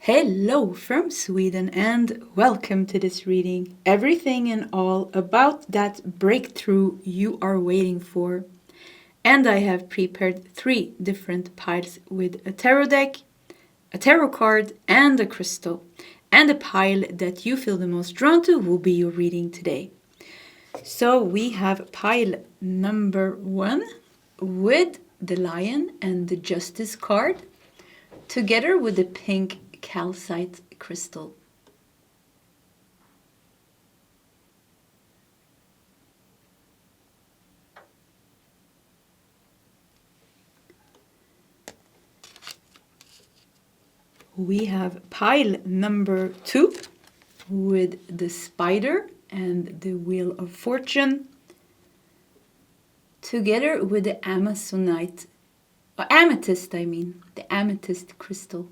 Hello from Sweden and welcome to this reading. Everything and all about that breakthrough you are waiting for. And I have prepared 3 different piles with a tarot deck, a tarot card and a crystal. And the pile that you feel the most drawn to will be your reading today. So we have pile number 1 with the lion and the justice card together with the pink calcite crystal. We have pile number 2 with the spider and the wheel of fortune together with the amethyst the amethyst crystal.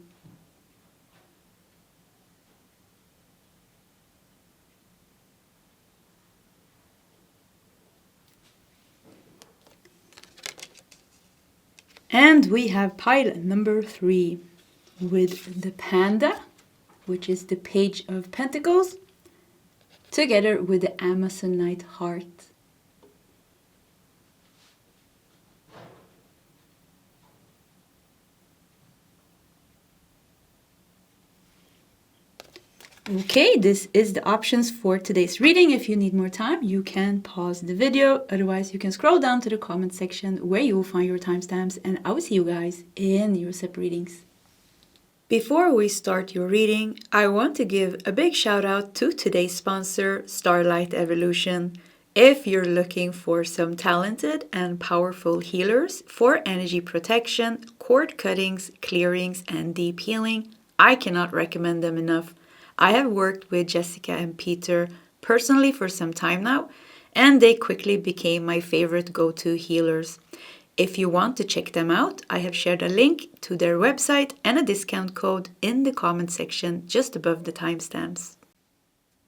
And we have pile number 3 with the panda, which is the page of pentacles, together with the amazonite heart. Okay, this is the options for today's reading. If you need more time, you can pause the video. Otherwise, you can scroll down to the comment section where you will find your timestamps, and I will see you guys in your separate readings. Before we start your reading, I want to give a big shout out to today's sponsor, Starlight Evolution. If you're looking for some talented and powerful healers for energy protection, cord cuttings, clearings, and deep healing, I cannot recommend them enough. I have worked with Jessica and Peter personally for some time now, and they quickly became my favorite go-to healers. If you want to check them out, I have shared a link to their website and a discount code in the comment section just above the timestamps.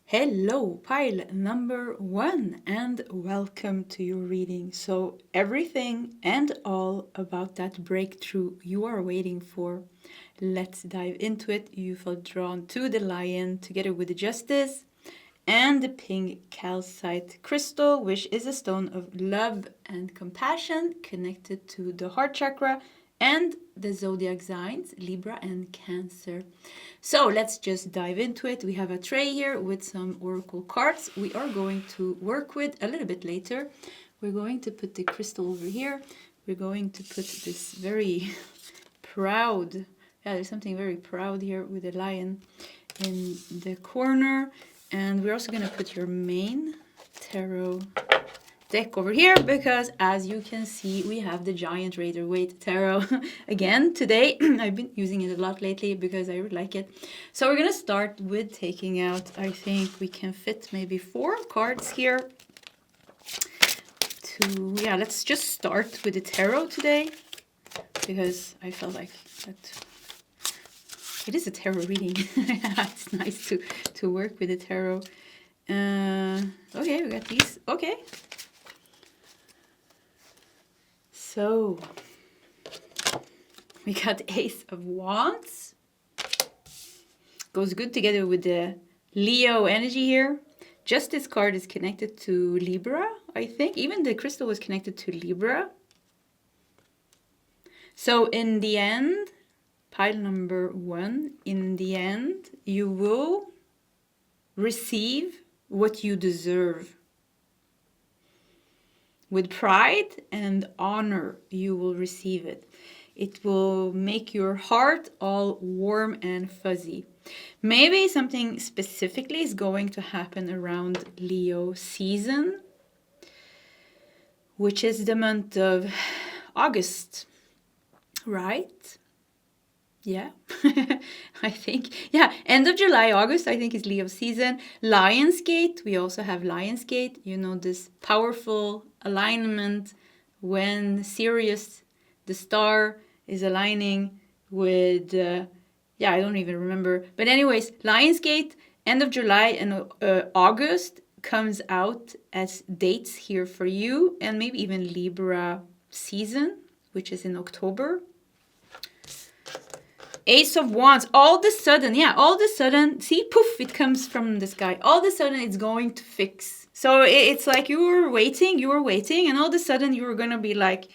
Hello, pile number 1, and welcome to your reading. So everything and all about that breakthrough you are waiting for. Let's dive into it. You feel drawn to the lion together with the justice and the pink calcite crystal, which is a stone of love and compassion connected to the heart chakra and the zodiac signs, Libra and Cancer. So let's just dive into it. We have a tray here with some oracle cards we are going to work with a little bit later. We're going to put the crystal over here. We're going to put this very proud, there's something very proud here with the lion in the corner. And we're also going to put your main tarot deck over here because, as you can see, we have the giant Rider-Waite tarot again today. I've been using it a lot lately because I really like it. So we're going to start with taking out, I think we can fit maybe 4 cards here. Let's just start with the tarot today because I felt like that. It is a tarot reading. It's nice to work with the tarot. Okay, we got these. Okay. So, we got Ace of Wands. Goes good together with the Leo energy here. Justice card is connected to Libra, I think. Even the crystal was connected to Libra. So, in the end, pile number 1, in the end, you will receive what you deserve. With pride and honor, you will receive it. It will make your heart all warm and fuzzy. Maybe something specifically is going to happen around Leo season, which is the month of August, right? Yeah, I think. Yeah, end of July, August, I think is Leo season. Lionsgate, we also have Lionsgate. You know, this powerful alignment when Sirius, the star, is aligning with, I don't even remember. But anyways, Lionsgate, end of July and August comes out as dates here for you. And maybe even Libra season, which is in October. Ace of Wands, all of a sudden, see, poof, it comes from the sky. All of a sudden, it's going to fix. So it's like you were waiting, and all of a sudden, you were going to be like,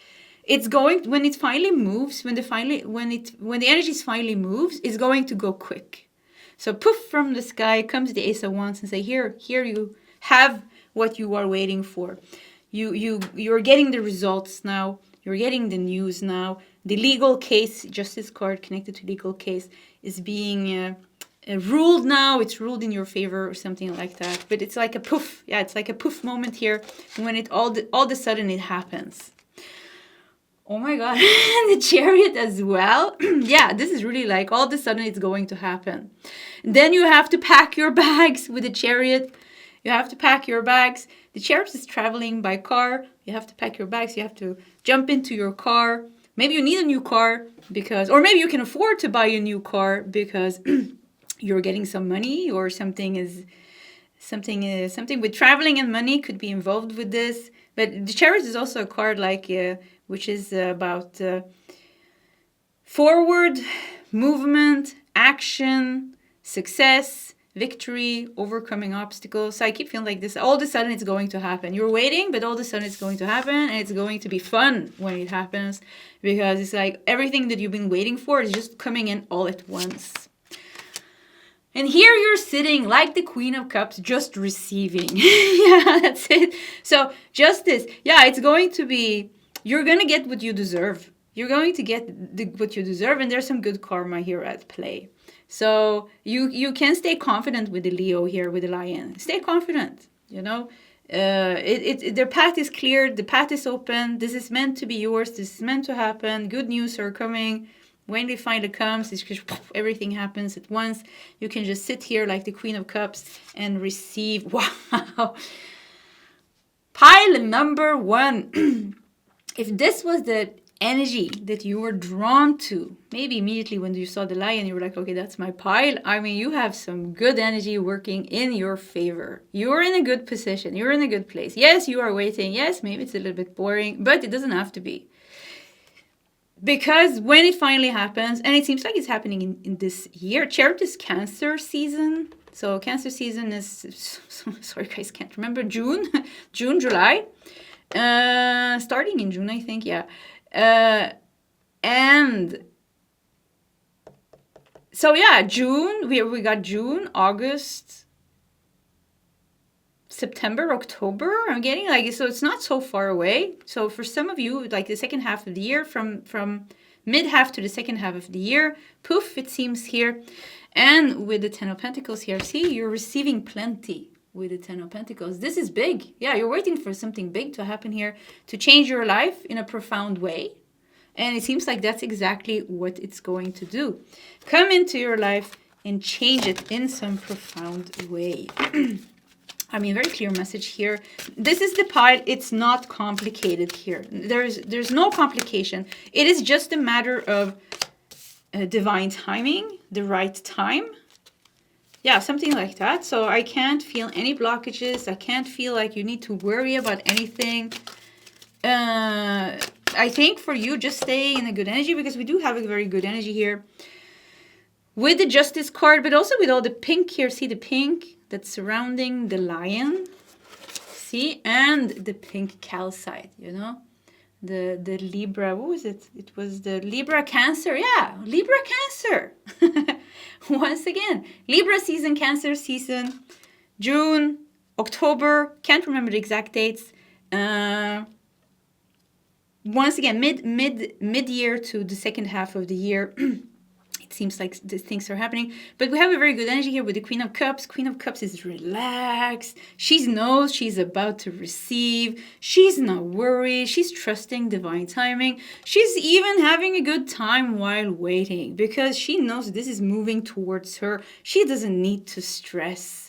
it's going, when it finally moves, when the energy finally moves, it's going to go quick. So poof, from the sky comes the Ace of Wands and say, here you have what you are waiting for. You're getting the results now. You're getting the news now. The legal case, justice card connected to legal case, is being ruled now. It's ruled in your favor or something like that. But it's like a poof. Yeah, it's like a poof moment here when it all of a sudden it happens. Oh my God, the Chariot as well. Yeah, this is really like all of a sudden it's going to happen. Then you have to pack your bags with the Chariot. You have to pack your bags. The Chariot is traveling by car. You have to pack your bags. You have to jump into your car. Maybe you need a new car or maybe you can afford to buy a new car because you're getting some money or something with traveling and money could be involved with this. But the Chariot is also a card like which is about forward movement, action, success, victory, overcoming obstacles. So I keep feeling like this. All of a sudden it's going to happen. You're waiting, but all of a sudden it's going to happen, and it's going to be fun when it happens because it's like everything that you've been waiting for is just coming in all at once. And here you're sitting like the Queen of Cups, just receiving. Yeah, that's it. So justice. Yeah, it's going to be, you're going to get what you deserve. You're going to get what you deserve, and there's some good karma here at play. So you can stay confident with the Leo here, with the Lion. Stay confident, you know. Their path is clear. The path is open. This is meant to be yours. This is meant to happen. Good news are coming. When it finally comes, it's just everything happens at once. You can just sit here like the Queen of Cups and receive. Wow. Pile number 1. If this was the energy that you were drawn to, maybe immediately when you saw the Lion, you were like, okay, that's my pile. I mean, you have some good energy working in your favor. You're in a good position. You're in a good place. Yes, you are waiting. Yes, maybe it's a little bit boring, but it doesn't have to be. Because when it finally happens, and it seems like it's happening in this year, Chariot is Cancer season. So Cancer season is, sorry guys, can't remember, June, July. Starting in June, I think, yeah. And so yeah, June, we got June, August, September, October, I'm getting like, so it's not so far away. So for some of you, like the second half of the year, from mid half to the second half of the year, poof, it seems here. And with the Ten of Pentacles here, see, you're receiving plenty with the Ten of Pentacles. This is big. Yeah, you're waiting for something big to happen here, to change your life in a profound way. And it seems like that's exactly what it's going to do. Come into your life and change it in some profound way. I mean, very clear message here. This is the pile. It's not complicated here. There's no complication. It is just a matter of divine timing, the right time. Yeah, something like that. So I can't feel any blockages. I can't feel like you need to worry about anything. I think for you, just stay in a good energy, because we do have a very good energy here. With the Justice card, but also with all the pink here. See the pink that's surrounding the Lion? See? And the pink calcite, you know? The Libra, what was it? It was the Libra Cancer. Yeah, Libra Cancer. Once again, Libra season, Cancer season, June, October, can't remember the exact dates. Once again, mid-year to the second half of the year. It seems like these things are happening. But we have a very good energy here with the Queen of Cups. Queen of Cups is relaxed. She knows she's about to receive. She's not worried. She's trusting divine timing. She's even having a good time while waiting, because she knows this is moving towards her. She doesn't need to stress.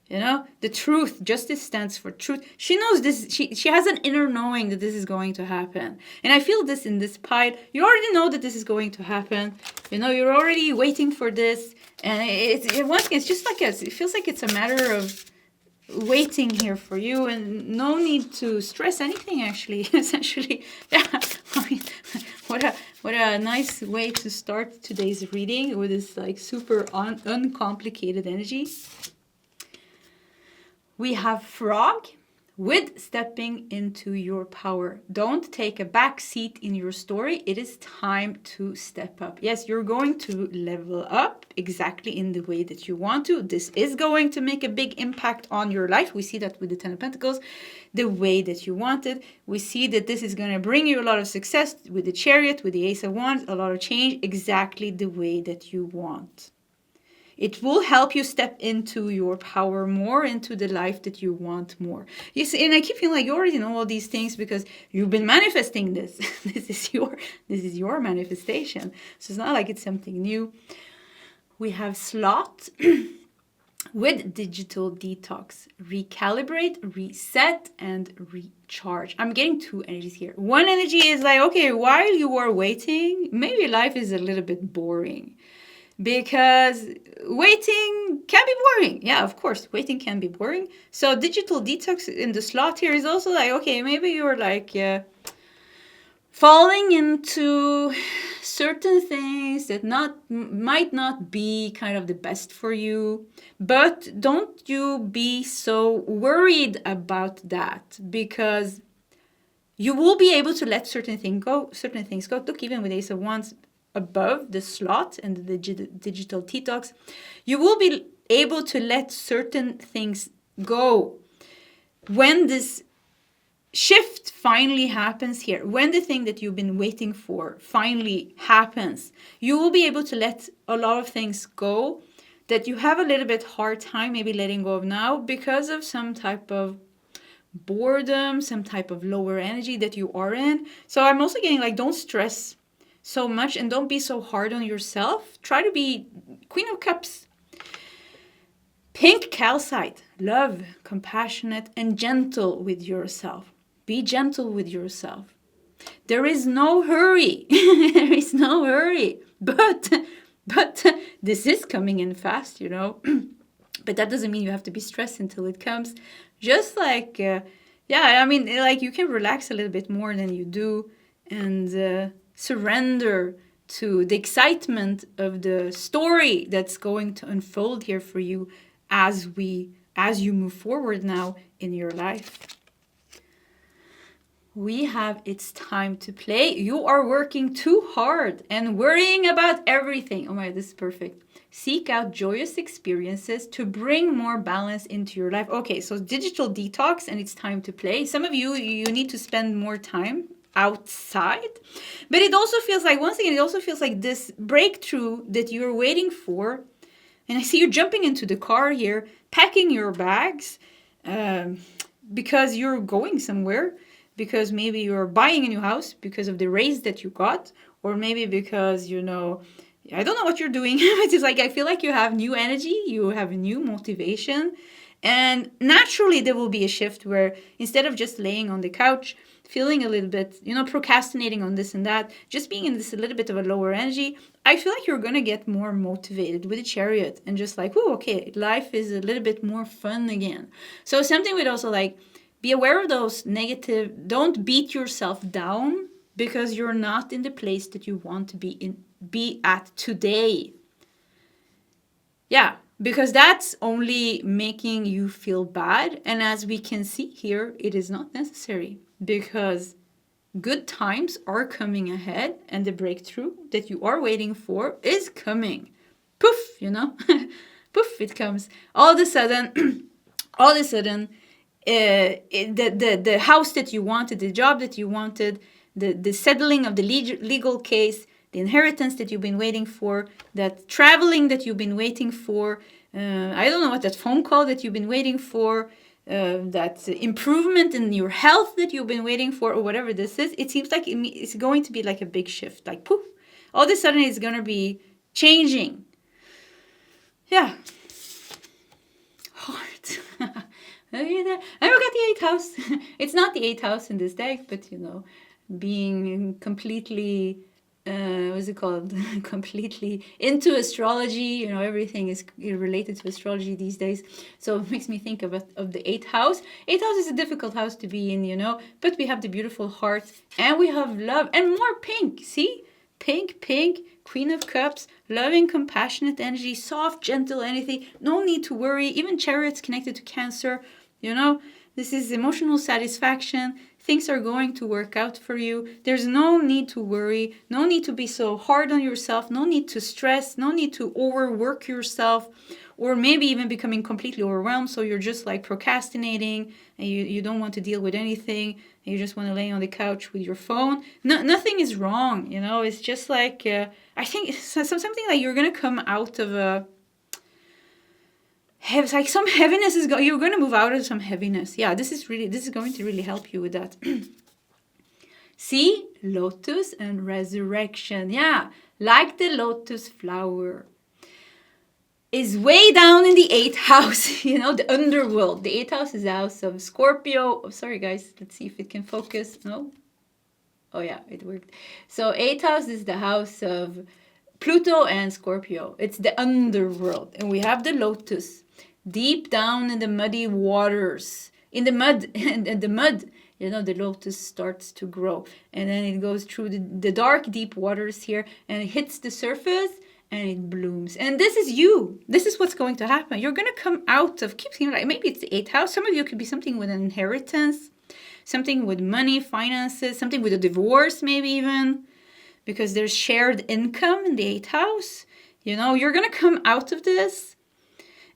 You know, the truth, justice stands for truth. She knows this, she has an inner knowing that this is going to happen. And I feel this in this pile. You already know that this is going to happen. You know, you're already waiting for this. And it's just like it feels like it's a matter of waiting here for you, and no need to stress anything, actually. Essentially, yeah. I mean, What a nice way to start today's reading with this like super uncomplicated energy. We have frog with stepping into your power. Don't take a back seat in your story. It is time to step up. Yes, you're going to level up exactly in the way that you want to. This is going to make a big impact on your life. We see that with the Ten of Pentacles, the way that you want it. We see that this is going to bring you a lot of success with the Chariot, with the Ace of Wands, a lot of change, exactly the way that you want. It will help you step into your power more, into the life that you want more. You see, and I keep feeling like you already know all these things because you've been manifesting this. This is your manifestation. So it's not like it's something new. We have Sloth with digital detox. Recalibrate, reset, and recharge. I'm getting two energies here. One energy is like, okay, while you are waiting, maybe life is a little bit boring. Because waiting can be boring. Yeah, of course, waiting can be boring. So digital detox in the Sloth here is also like, okay, maybe you're like falling into certain things that might not be kind of the best for you. But don't you be so worried about that, because you will be able to let certain things go. Look, even with Ace of Wands above the Sloth and the digital detox, you will be able to let certain things go. When this shift finally happens here, when the thing that you've been waiting for finally happens, you will be able to let a lot of things go that you have a little bit hard time maybe letting go of now because of some type of boredom, some type of lower energy that you are in. So I'm also getting like, don't stress so much and don't be so hard on yourself. Try to be Queen of Cups. Pink calcite. Love, compassionate, and gentle with yourself. Be gentle with yourself. There is no hurry. There is no hurry. But this is coming in fast, you know. But that doesn't mean you have to be stressed until it comes. Just like, yeah, I mean, like you can relax a little bit more than you do and surrender to the excitement of the story that's going to unfold here for you as you move forward now in your life. We have It's Time to Play. You are working too hard and worrying about everything. Oh my, this is perfect. Seek out joyous experiences to bring more balance into your life. Okay, so digital detox and it's time to play. Some of you need to spend more time outside, but it also feels like, once again, it also feels like this breakthrough that you're waiting for. And I see you jumping into the car here, packing your bags because you're going somewhere, because maybe you're buying a new house because of the raise that you got, or maybe because, you know, I don't know what you're doing. It's just like, I feel like you have new energy, you have new motivation, and naturally there will be a shift where instead of just laying on the couch, feeling a little bit, you know, procrastinating on this and that, just being in this a little bit of a lower energy, I feel like you're going to get more motivated with the Chariot and just like, oh, okay, life is a little bit more fun again. So something with also like, be aware of those negative, don't beat yourself down because you're not in the place that you want to be at today. Yeah, because that's only making you feel bad. And as we can see here, it is not necessary, because good times are coming ahead and the breakthrough that you are waiting for is coming. Poof, you know, poof, it comes. All of a sudden, the house that you wanted, the job that you wanted, the settling of the legal case, the inheritance that you've been waiting for, that traveling that you've been waiting for, I don't know what, that phone call that you've been waiting for, that improvement in your health that you've been waiting for, or whatever this is, it seems like it's going to be like a big shift, like poof, all of a sudden it's going to be changing. Yeah. Heart. I forgot the 8th house. It's not the 8th house in this deck, but you know, being completely what's it called? Completely into astrology. You know, everything is related to astrology these days. So it makes me think of the 8th house. 8th house is a difficult house to be in, you know, but we have the beautiful heart and we have love and more pink. See? pink, Queen of Cups, loving, compassionate energy, soft, gentle energy, no need to worry. Even Chariot's connected to Cancer, you know, this is emotional satisfaction. Things are going to work out for you. There's no need to worry, no need to be so hard on yourself, no need to stress, no need to overwork yourself, or maybe even becoming completely overwhelmed. So you're just like procrastinating and you don't want to deal with anything. And you just want to lay on the couch with your phone. No, nothing is wrong, you know. It's just like, I think it's something like you're going to come out of a... It's like some heaviness is you're going to move out of some heaviness. Yeah, this is going to really help you with that. See, lotus and resurrection. Yeah, like the lotus flower is way down in the 8th house, you know, the underworld. The 8th house is the house of Scorpio. Oh, sorry guys, let's see if it can focus. No? Oh yeah, it worked. So 8th house is the house of Pluto and Scorpio. It's the underworld. And we have the lotus deep down in the muddy waters. In the mud, and the mud, you know, the lotus starts to grow. And then it goes through the dark, deep waters here and it hits the surface and it blooms. And this is you. This is what's going to happen. You're going to come out of, keep seeing like, maybe it's the 8th house. Some of you could be something with an inheritance, something with money, finances, something with a divorce, maybe even, because there's shared income in the 8th house. You know, you're going to come out of this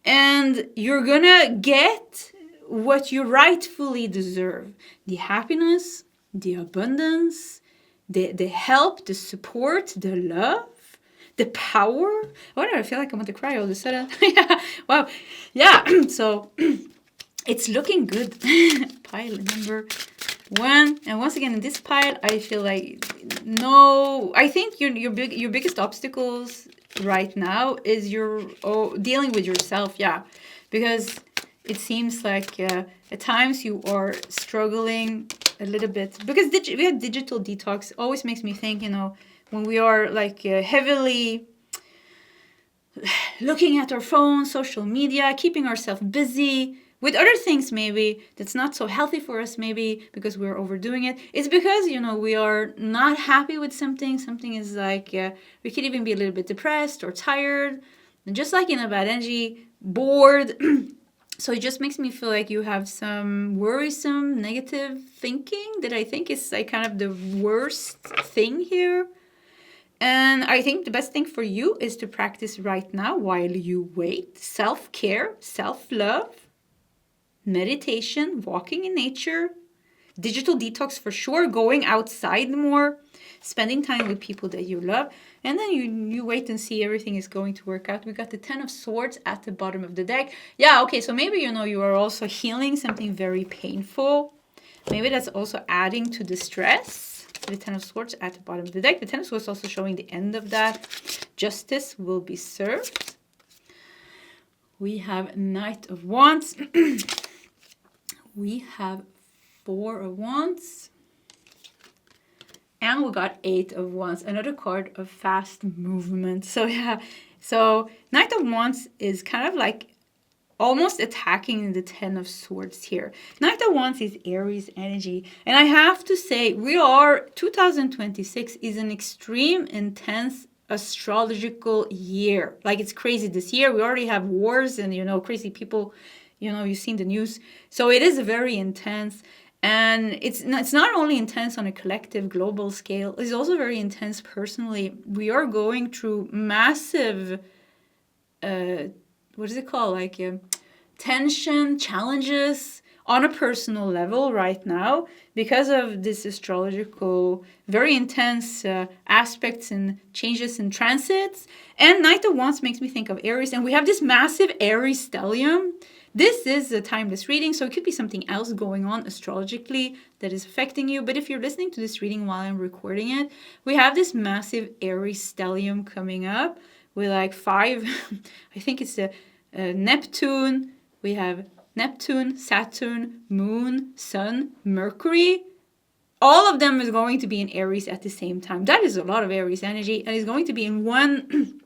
and you're going to get what you rightfully deserve. The happiness, the abundance, the help, the support, the love, the power. Oh, I feel like I want to cry all of a sudden. Yeah, wow. Yeah, so it's looking good. Pile number 1. And once again, in this pile, I feel like I think your biggest obstacles right now is dealing with yourself. Yeah, because it seems like at times you are struggling a little bit. Because we had digital detox. Always makes me think, you know, when we are like heavily looking at our phone, social media, keeping ourselves busy with other things maybe that's not so healthy for us, maybe because we're overdoing it. It's because, you know, we are not happy with something. Something is like, we could even be a little bit depressed or tired, and just like in a bad energy, bored. So it just makes me feel like you have some worrisome, negative thinking that I think is like kind of the worst thing here. And I think the best thing for you is to practice right now while you wait. Self-care, self-love, meditation, walking in nature, digital detox for sure, going outside more, spending time with people that you love. And then you wait and see everything is going to work out. We got the 10 of Swords at the bottom of the deck. Yeah, okay, so maybe, you know, you are also healing something very painful. Maybe that's also adding to the stress. The 10 of Swords at the bottom of the deck. The 10 of Swords also showing the end of that. Justice will be served. We have Knight of Wands. We have 4 of Wands. And we got 8 of Wands. Another card of fast movement. So yeah. So Knight of Wands is kind of like almost attacking the 10 of Swords here. Knight of Wands is Aries energy. And I have to say, 2026 is an extreme, intense astrological year. Like, it's crazy this year. We already have wars and, you know, crazy people, you know, you've seen the news. So it is very intense. And it's not only intense on a collective global scale, it's also very intense personally. We are going through massive, what is it called? Like tension, challenges on a personal level right now because of this astrological, very intense aspects and changes in transits. And Knight of Wands makes me think of Aries. And we have this massive Aries stellium. This is a timeless reading, so it could be something else going on astrologically that is affecting you. But if you're listening to this reading while I'm recording it, we have this massive Aries stellium coming up with like 5, I think it's a Neptune. We have Neptune, Saturn, Moon, Sun, Mercury. All of them is going to be in Aries at the same time. That is a lot of Aries energy, and it's going to be in one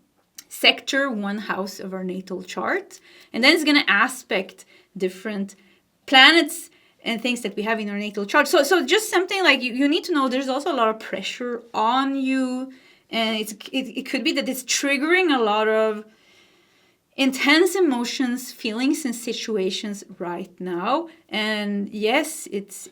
sector, one house of our natal chart. And then it's going to aspect different planets and things that we have in our natal chart. So just something like you need to know there's also a lot of pressure on you And it could be that it's triggering a lot of intense emotions, feelings, and situations right now. And yes, it's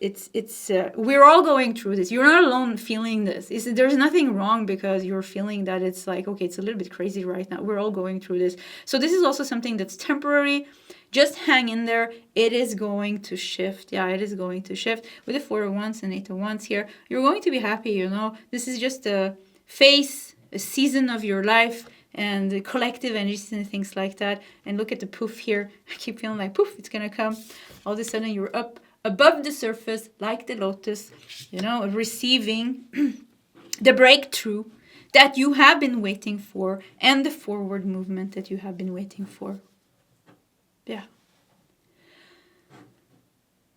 we're all going through this. You're not alone feeling this. There's nothing wrong because you're feeling that it's like, okay, it's a little bit crazy right now. We're all going through this. So this is also something that's temporary. Just hang in there. It is going to shift. Yeah, it is going to shift. With the 4 of Wands and 8 of Wands here, you're going to be happy, you know. This is just a phase, a season of your life, and the collective energies and things like that. And look at the poof here. I keep feeling like poof, it's gonna come. All of a sudden you're up above the surface like the lotus, you know, receiving the breakthrough that you have been waiting for and the forward movement that you have been waiting for. Yeah.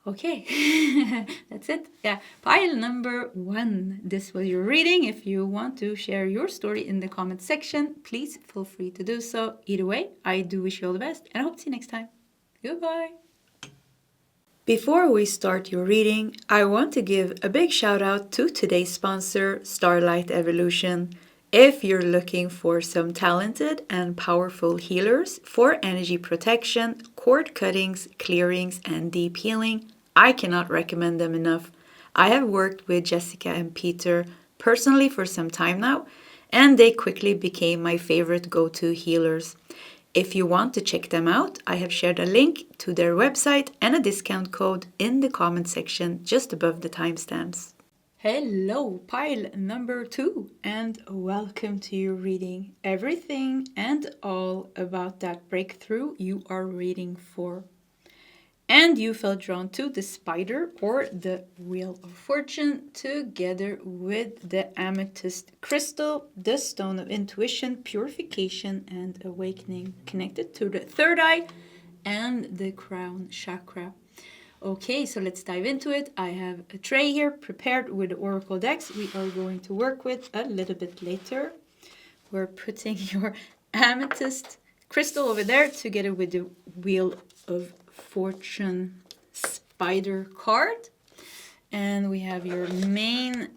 Okay, that's it. Yeah, pile number 1. This was your reading. If you want to share your story in the comment section, please feel free to do so. Either way, I do wish you all the best, and I hope to see you next time. Goodbye. Before we start your reading, I want to give a big shout out to today's sponsor, Starlight Evolution. If you're looking for some talented and powerful healers for energy protection, cord cuttings, clearings, and deep healing, I cannot recommend them enough. I have worked with Jessica and Peter personally for some time now, and they quickly became my favorite go-to healers. If you want to check them out, I have shared a link to their website and a discount code in the comment section just above the timestamps. Hello, pile number 2, and welcome to your reading. Everything and all about that breakthrough you are reading for. And you felt drawn to the spider or the wheel of fortune together with the amethyst crystal, the stone of intuition, purification, and awakening, connected to the third eye and the crown chakra. Okay, so let's dive into it. I have a tray here prepared with the oracle decks we are going to work with a little bit later. We're putting your amethyst crystal over there together with the wheel of fortune spider card. And we have your main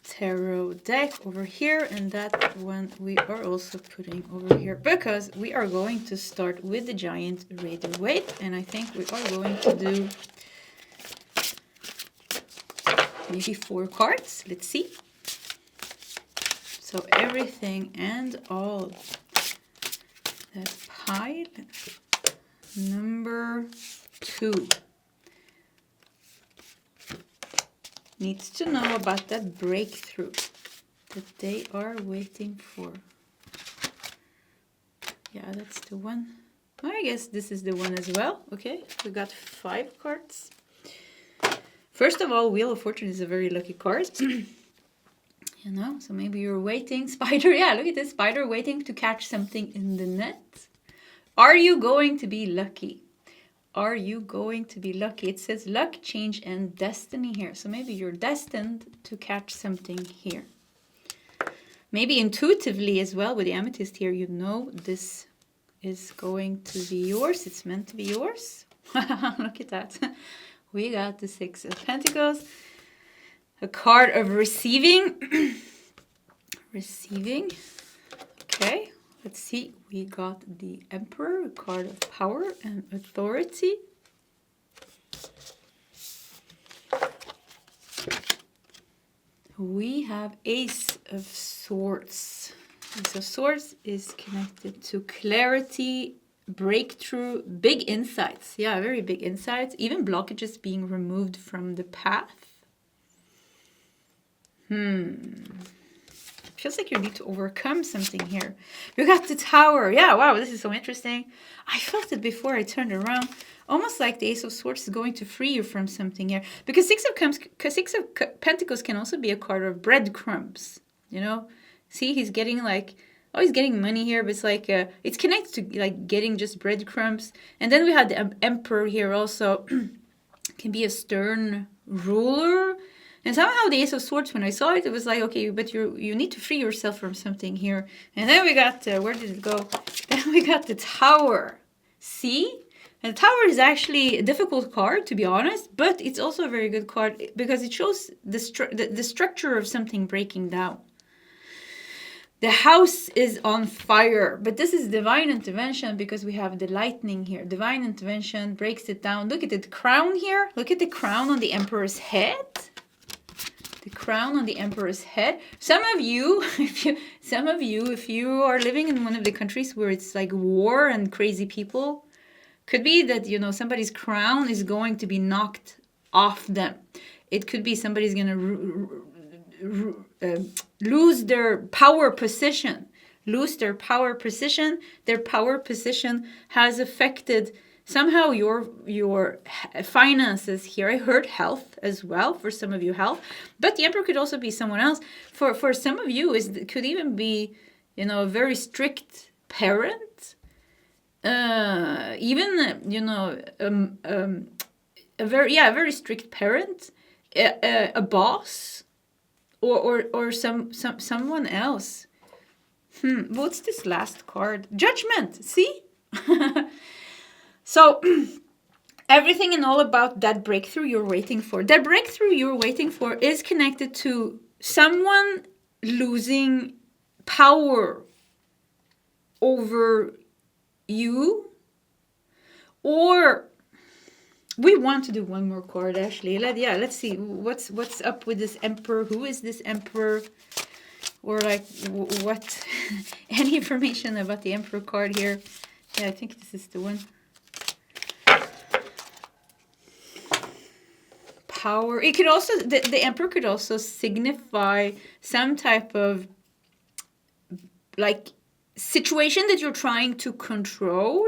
tarot deck over here, and that one we are also putting over here because we are going to start with the giant Rider Waite, and I think we are going to do maybe 4 cards. Let's see. So everything and all, that pile number 2 needs to know about that breakthrough that they are waiting for. Yeah, that's the one. I guess this is the one as well. Okay, we got 5 cards. First of all, Wheel of Fortune is a very lucky card. You know, so maybe you're waiting. Spider, yeah, look at this spider waiting to catch something in the net. Are you going to be lucky? Are you going to be lucky? It says luck, change, and destiny here. So maybe you're destined to catch something here. Maybe intuitively as well with the amethyst here, you know this is going to be yours. It's meant to be yours. Look at that. We got the 6 of Pentacles. A card of receiving. Receiving. Okay. Let's see, we got the Emperor, a card of power and authority. We have Ace of Swords. Ace of Swords is connected to clarity, breakthrough, big insights. Yeah, very big insights. Even blockages being removed from the path. Feels like you need to overcome something here. You got the Tower. Yeah, wow, this is so interesting. I felt it before I turned around. Almost like the Ace of Swords is going to free you from something here. Because 6 of Pentacles can also be a card of breadcrumbs. You know? See, he's getting like... Oh, he's getting money here, but it's like... it's connected to like getting just breadcrumbs. And then we had the Emperor here also. Can be a stern ruler. And somehow the Ace of Swords, when I saw it, it was like, okay, but you need to free yourself from something here. And then we got, where did it go? Then we got the Tower. See? And the Tower is actually a difficult card, to be honest, but it's also a very good card because it shows the structure of something breaking down. The house is on fire, but this is divine intervention because we have the lightning here. Divine intervention breaks it down. Look at the crown here. Look at the crown on the emperor's head. The crown on the emperor's head. Some of you, if you are living in one of the countries where it's like war and crazy people, could be that, you know, somebody's crown is going to be knocked off them. It could be somebody's going to lose their power position. Their power position has affected somehow your finances here. I heard health as well, for some of you, health. But the emperor could also be someone else. For some of you, it could even be, you know, a very strict parent. Even, you know, a very strict parent, a boss, or someone else. What's this last card? Judgment. See. So everything and all about that breakthrough you're waiting for. That breakthrough you're waiting for is connected to someone losing power over you, or we want to do one more card, Ashley. Let's see what's up with this emperor. Who is this emperor? Or like what? Any information about the emperor card here? Yeah, I think this is the one. Power. It could also, the emperor could also signify some type of like situation that you're trying to control,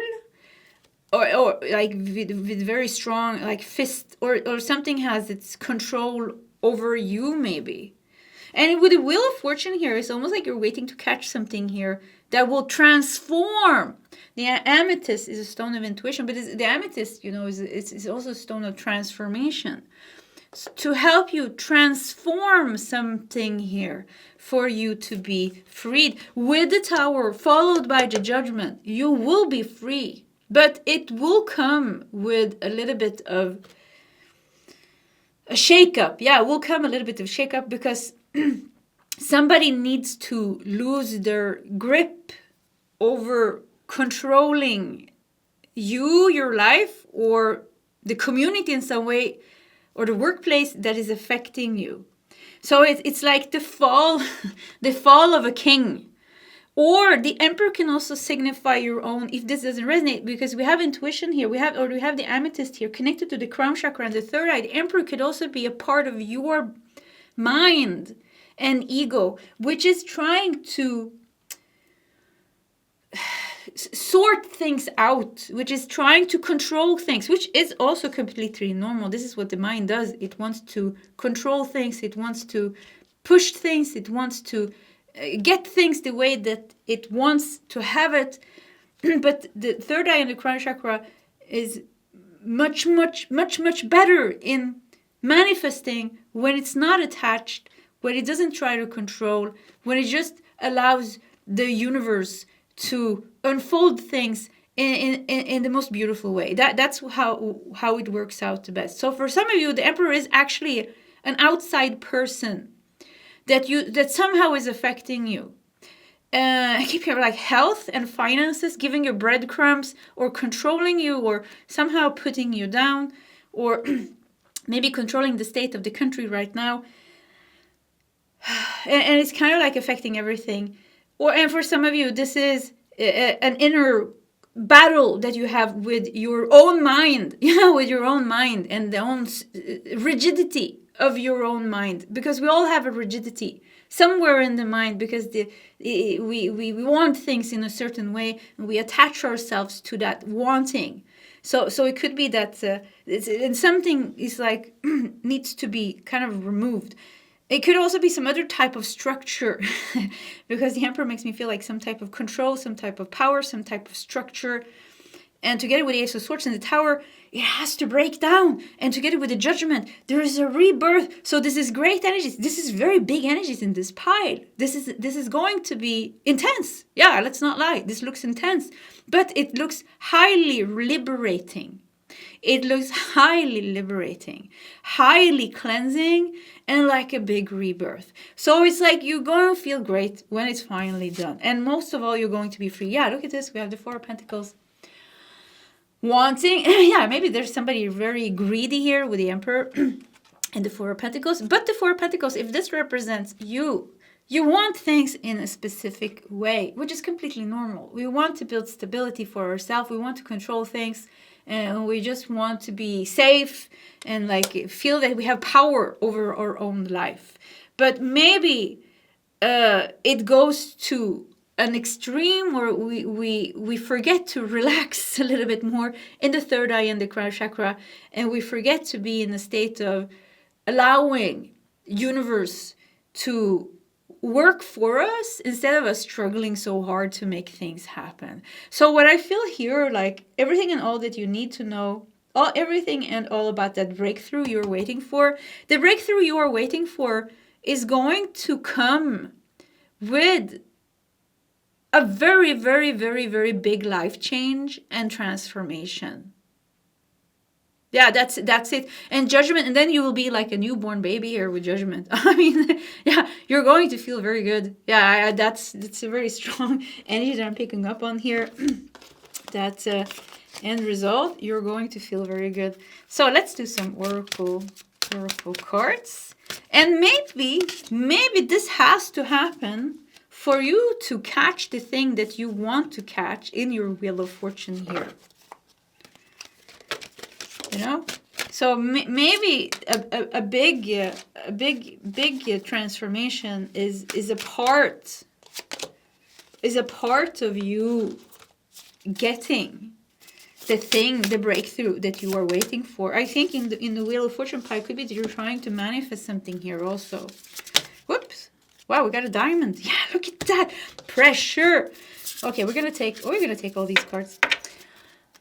or like with very strong like fist, or something has its control over you maybe. And with the Wheel of Fortune here, it's almost like you're waiting to catch something here that will transform. The amethyst is a stone of intuition, but the amethyst, you know, is also a stone of transformation. To help you transform something here, for you to be freed. With the Tower followed by the Judgment, you will be free. But it will come with a little bit of a shake-up. Yeah, it will come a little bit of shake-up because somebody needs to lose their grip over controlling you, your life, or the community in some way, or the workplace that is affecting you. So it's like the fall, the fall of a king. Or the emperor can also signify your own, if this doesn't resonate, because we have intuition here, we have the amethyst here connected to the crown chakra and the third eye. The emperor could also be a part of your mind and ego, which is trying to sort things out, which is trying to control things, which is also completely normal. This is what the mind does. It wants to control things. It wants to push things. It wants to get things the way that it wants to have it. But the third eye and the crown chakra is much better in manifesting when it's not attached, when it doesn't try to control, when it just allows the universe to unfold things in the most beautiful way. That's how it works out the best. So for some of you, the emperor is actually an outside person that somehow is affecting you. I keep hearing like health and finances, giving you breadcrumbs, or controlling you, or somehow putting you down, or maybe controlling the state of the country right now. And it's kind of like affecting everything. And for some of you, this is an inner battle that you have with your own mind, with your own mind and the own rigidity of your own mind, because we all have a rigidity somewhere in the mind, because we want things in a certain way and we attach ourselves to that wanting. So it could be that something is like needs to be kind of removed. It could also be some other type of structure, because the emperor makes me feel like some type of control, some type of power, some type of structure. And together with the Ace of Swords and the Tower, it has to break down. And together with the Judgment, there is a rebirth. So this is great energies. This is very big energies in this pile. This is going to be intense. Yeah, let's not lie. This looks intense. But it looks highly liberating. It looks highly liberating, highly cleansing, and like a big rebirth. So it's like you're going to feel great when it's finally done. And most of all, you're going to be free. Yeah, look at this. We have the Four of Pentacles. Wanting, yeah, maybe there's somebody very greedy here with the Emperor and the Four of Pentacles. But the Four of Pentacles, if this represents you, you want things in a specific way, which is completely normal. We want to build stability for ourselves. We want to control things, and we just want to be safe and like feel that we have power over our own life. But maybe it goes to an extreme where we forget to relax a little bit more in the third eye and the crown chakra, and we forget to be in a state of allowing universe to work for us instead of us struggling so hard to make things happen. So what I feel here, like everything and all that you need to know, everything and all about that breakthrough you're waiting for, the breakthrough you are waiting for is going to come with a very, very, very, very big life change and transformation. Yeah, that's it. And judgment, and then you will be like a newborn baby here with judgment. I mean, yeah, you're going to feel very good. Yeah, that's a very strong energy that I'm picking up on here. That end result, you're going to feel very good. So let's do some oracle cards. And maybe this has to happen for you to catch the thing that you want to catch in your Wheel of Fortune here. You know, so maybe a big transformation is a part of you getting the breakthrough that you are waiting for. I think in the Wheel of Fortune pie could be that you're trying to manifest something here also. Whoops! Wow, we got a diamond. Yeah, look at that pressure. Okay, we're gonna take all these cards.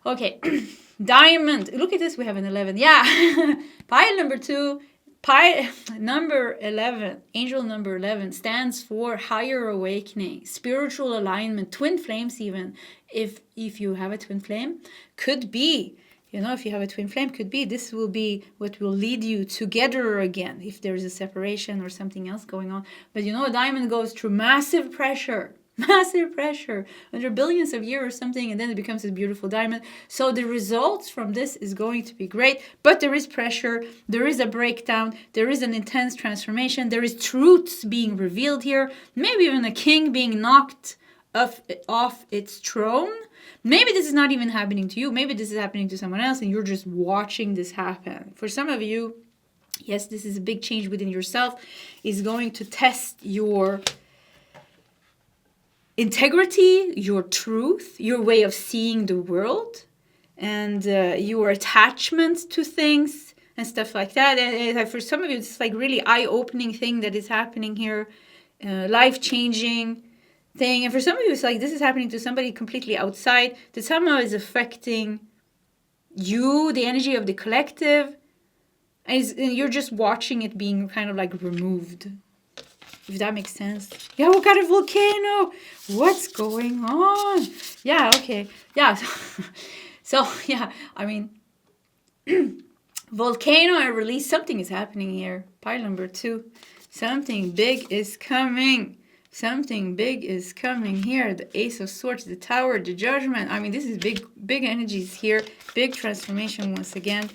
Okay. Diamond. Look at this. We have an 11. Yeah. Pile number 2. Pile number 11. Angel number 11 stands for higher awakening, spiritual alignment, twin flames even. If you have a twin flame, could be, you know, if you have a twin flame, could be this will be what will lead you together again if there's a separation or something else going on. But you know, a diamond goes through massive pressure under billions of years or something, and then it becomes a beautiful diamond. So the results from this is going to be great, but there is pressure, there is a breakdown, there is an intense transformation, there is truths being revealed here, maybe even a king being knocked off its throne. Maybe this is not even happening to you, maybe this is happening to someone else and you're just watching this happen. For some of you, yes, this is a big change within yourself. It's going to test your integrity, your truth, your way of seeing the world, and your attachment to things and stuff like that. And for some of you, it's like really eye-opening thing that is happening here, life-changing thing. And for some of you, it's like this is happening to somebody completely outside that somehow is affecting you, the energy of the collective, and you're just watching it being kind of like removed. If that makes sense. Yeah, we got a volcano. What's going on? Yeah, okay. Yeah. So, yeah, I mean, volcano and release. Something is happening here. Pile number 2. Something big is coming. Something big is coming here. The Ace of Swords, the Tower, the Judgment. I mean, this is big energies here. Big transformation once again.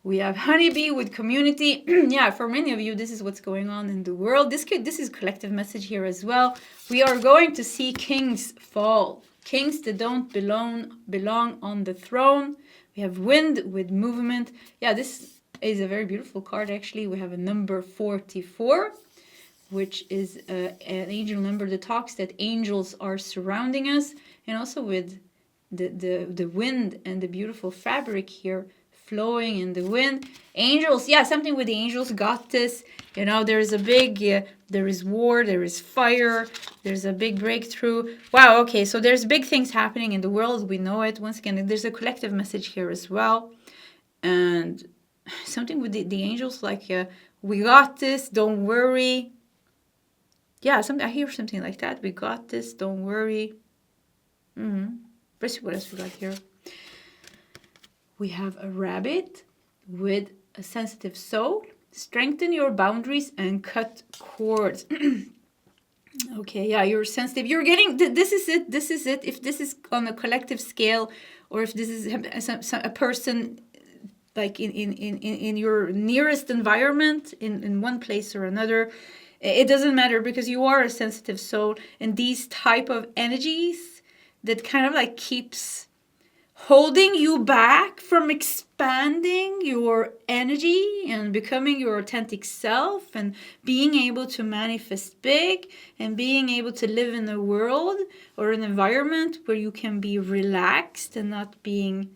We have honeybee with community. Yeah, for many of you, this is what's going on in the world. This is collective message here as well. We are going to see kings fall. Kings that don't belong on the throne. We have wind with movement. Yeah, this is a very beautiful card, actually. We have a number 44, which is an angel number that talks that angels are surrounding us. And also with the wind and the beautiful fabric here, flowing in the wind. Angels, yeah, something with the angels got this. You know, there's a big, there is war, there is fire, there's a big breakthrough. Wow, okay, so there's big things happening in the world. We know it. Once again, there's a collective message here as well. And something with the angels, like, we got this, don't worry. Yeah, I hear something like that. We got this, don't worry. Let's see what else we got here. We have a rabbit with a sensitive soul. Strengthen your boundaries and cut cords. Okay, yeah, you're sensitive. You're getting, this is it. This is it. If this is on a collective scale, or if this is a person like in your nearest environment, in one place or another, it doesn't matter, because you are a sensitive soul, and these type of energies that kind of like keeps holding you back from expanding your energy and becoming your authentic self and being able to manifest big and being able to live in a world or an environment where you can be relaxed and not being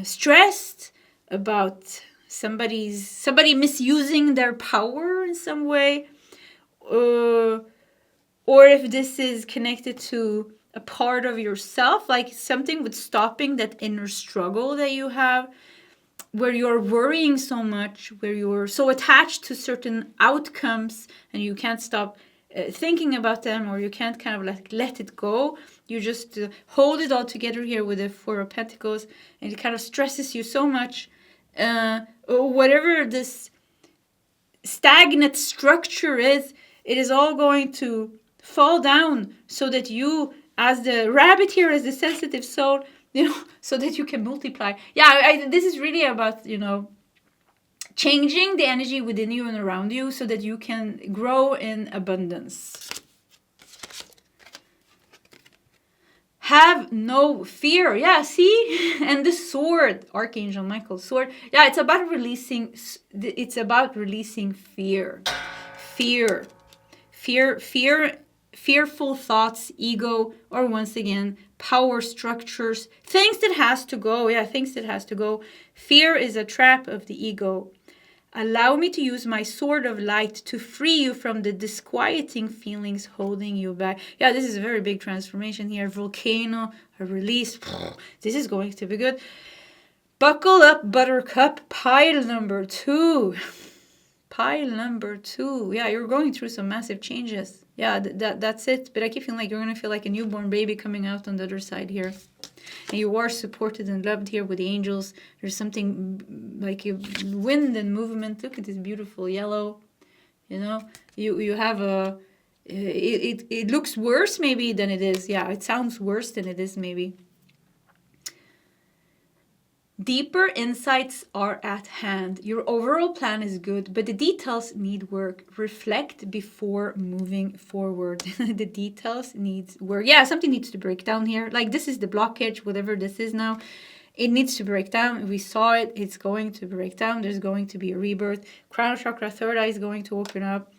stressed about somebody misusing their power in some way, or if this is connected to a part of yourself, like something with stopping that inner struggle that you have, where you're worrying so much, where you're so attached to certain outcomes and you can't stop thinking about them, or you can't kind of like let it go. You just hold it all together here with the Four of Pentacles, and it kind of stresses you so much. Or whatever this stagnant structure is, it is all going to fall down so that you, as the rabbit here, as the sensitive soul, so that you can multiply. Yeah, this is really about, changing the energy within you and around you so that you can grow in abundance. Have no fear. Yeah, see? And the sword, Archangel Michael's sword. Yeah, it's about releasing fear. Fearful thoughts, ego, or once again, power structures, things that has to go. Yeah, things that has to go. Fear is a trap of the ego. Allow me to use my sword of light to free you from the disquieting feelings holding you back. Yeah, this is a very big transformation here. Volcano, a release. This is going to be good. Buckle up, buttercup. Pile number 2. Pile number 2. Yeah, you're going through some massive changes. Yeah, that's it. But I keep feeling like you're going to feel like a newborn baby coming out on the other side here. And you are supported and loved here with the angels. There's something like wind and movement. Look at this beautiful yellow. You have a... It looks worse maybe than it is. Yeah, it sounds worse than it is maybe. Deeper insights are at hand. Your overall plan is good, but the details need work. Reflect before moving forward. The details needs work. Yeah, something needs to break down here. Like this is the blockage, whatever this is now. It needs to break down. We saw it. It's going to break down. There's going to be a rebirth. Crown chakra, third eye is going to open up.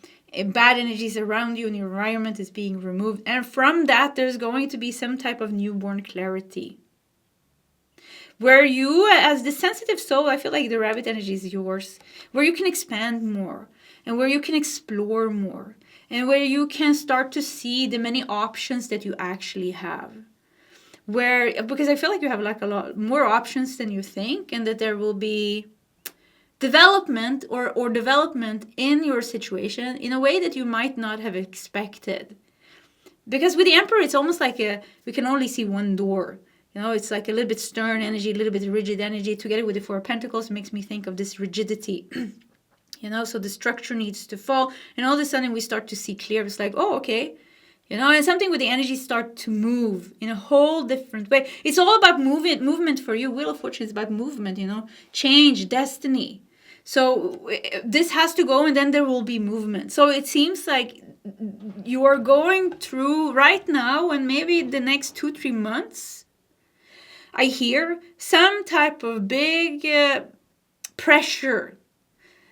Bad energies around you and your environment is being removed. And from that, there's going to be some type of newborn clarity. Where you, as the sensitive soul, I feel like the rabbit energy is yours. Where you can expand more. And where you can explore more. And where you can start to see the many options that you actually have. Because I feel like you have like a lot more options than you think. And that there will be development or development in your situation in a way that you might not have expected. Because with the Emperor, it's almost like we can only see one door. It's like a little bit stern energy, a little bit rigid energy. Together with the Four of Pentacles, makes me think of this rigidity. So the structure needs to fall. And all of a sudden we start to see clear. It's like, oh, okay. And something with the energy start to move in a whole different way. It's all about movement for you. Wheel of Fortune is about movement, change, destiny. So this has to go and then there will be movement. So it seems like you are going through right now and maybe the next 2-3 months, I hear some type of big pressure.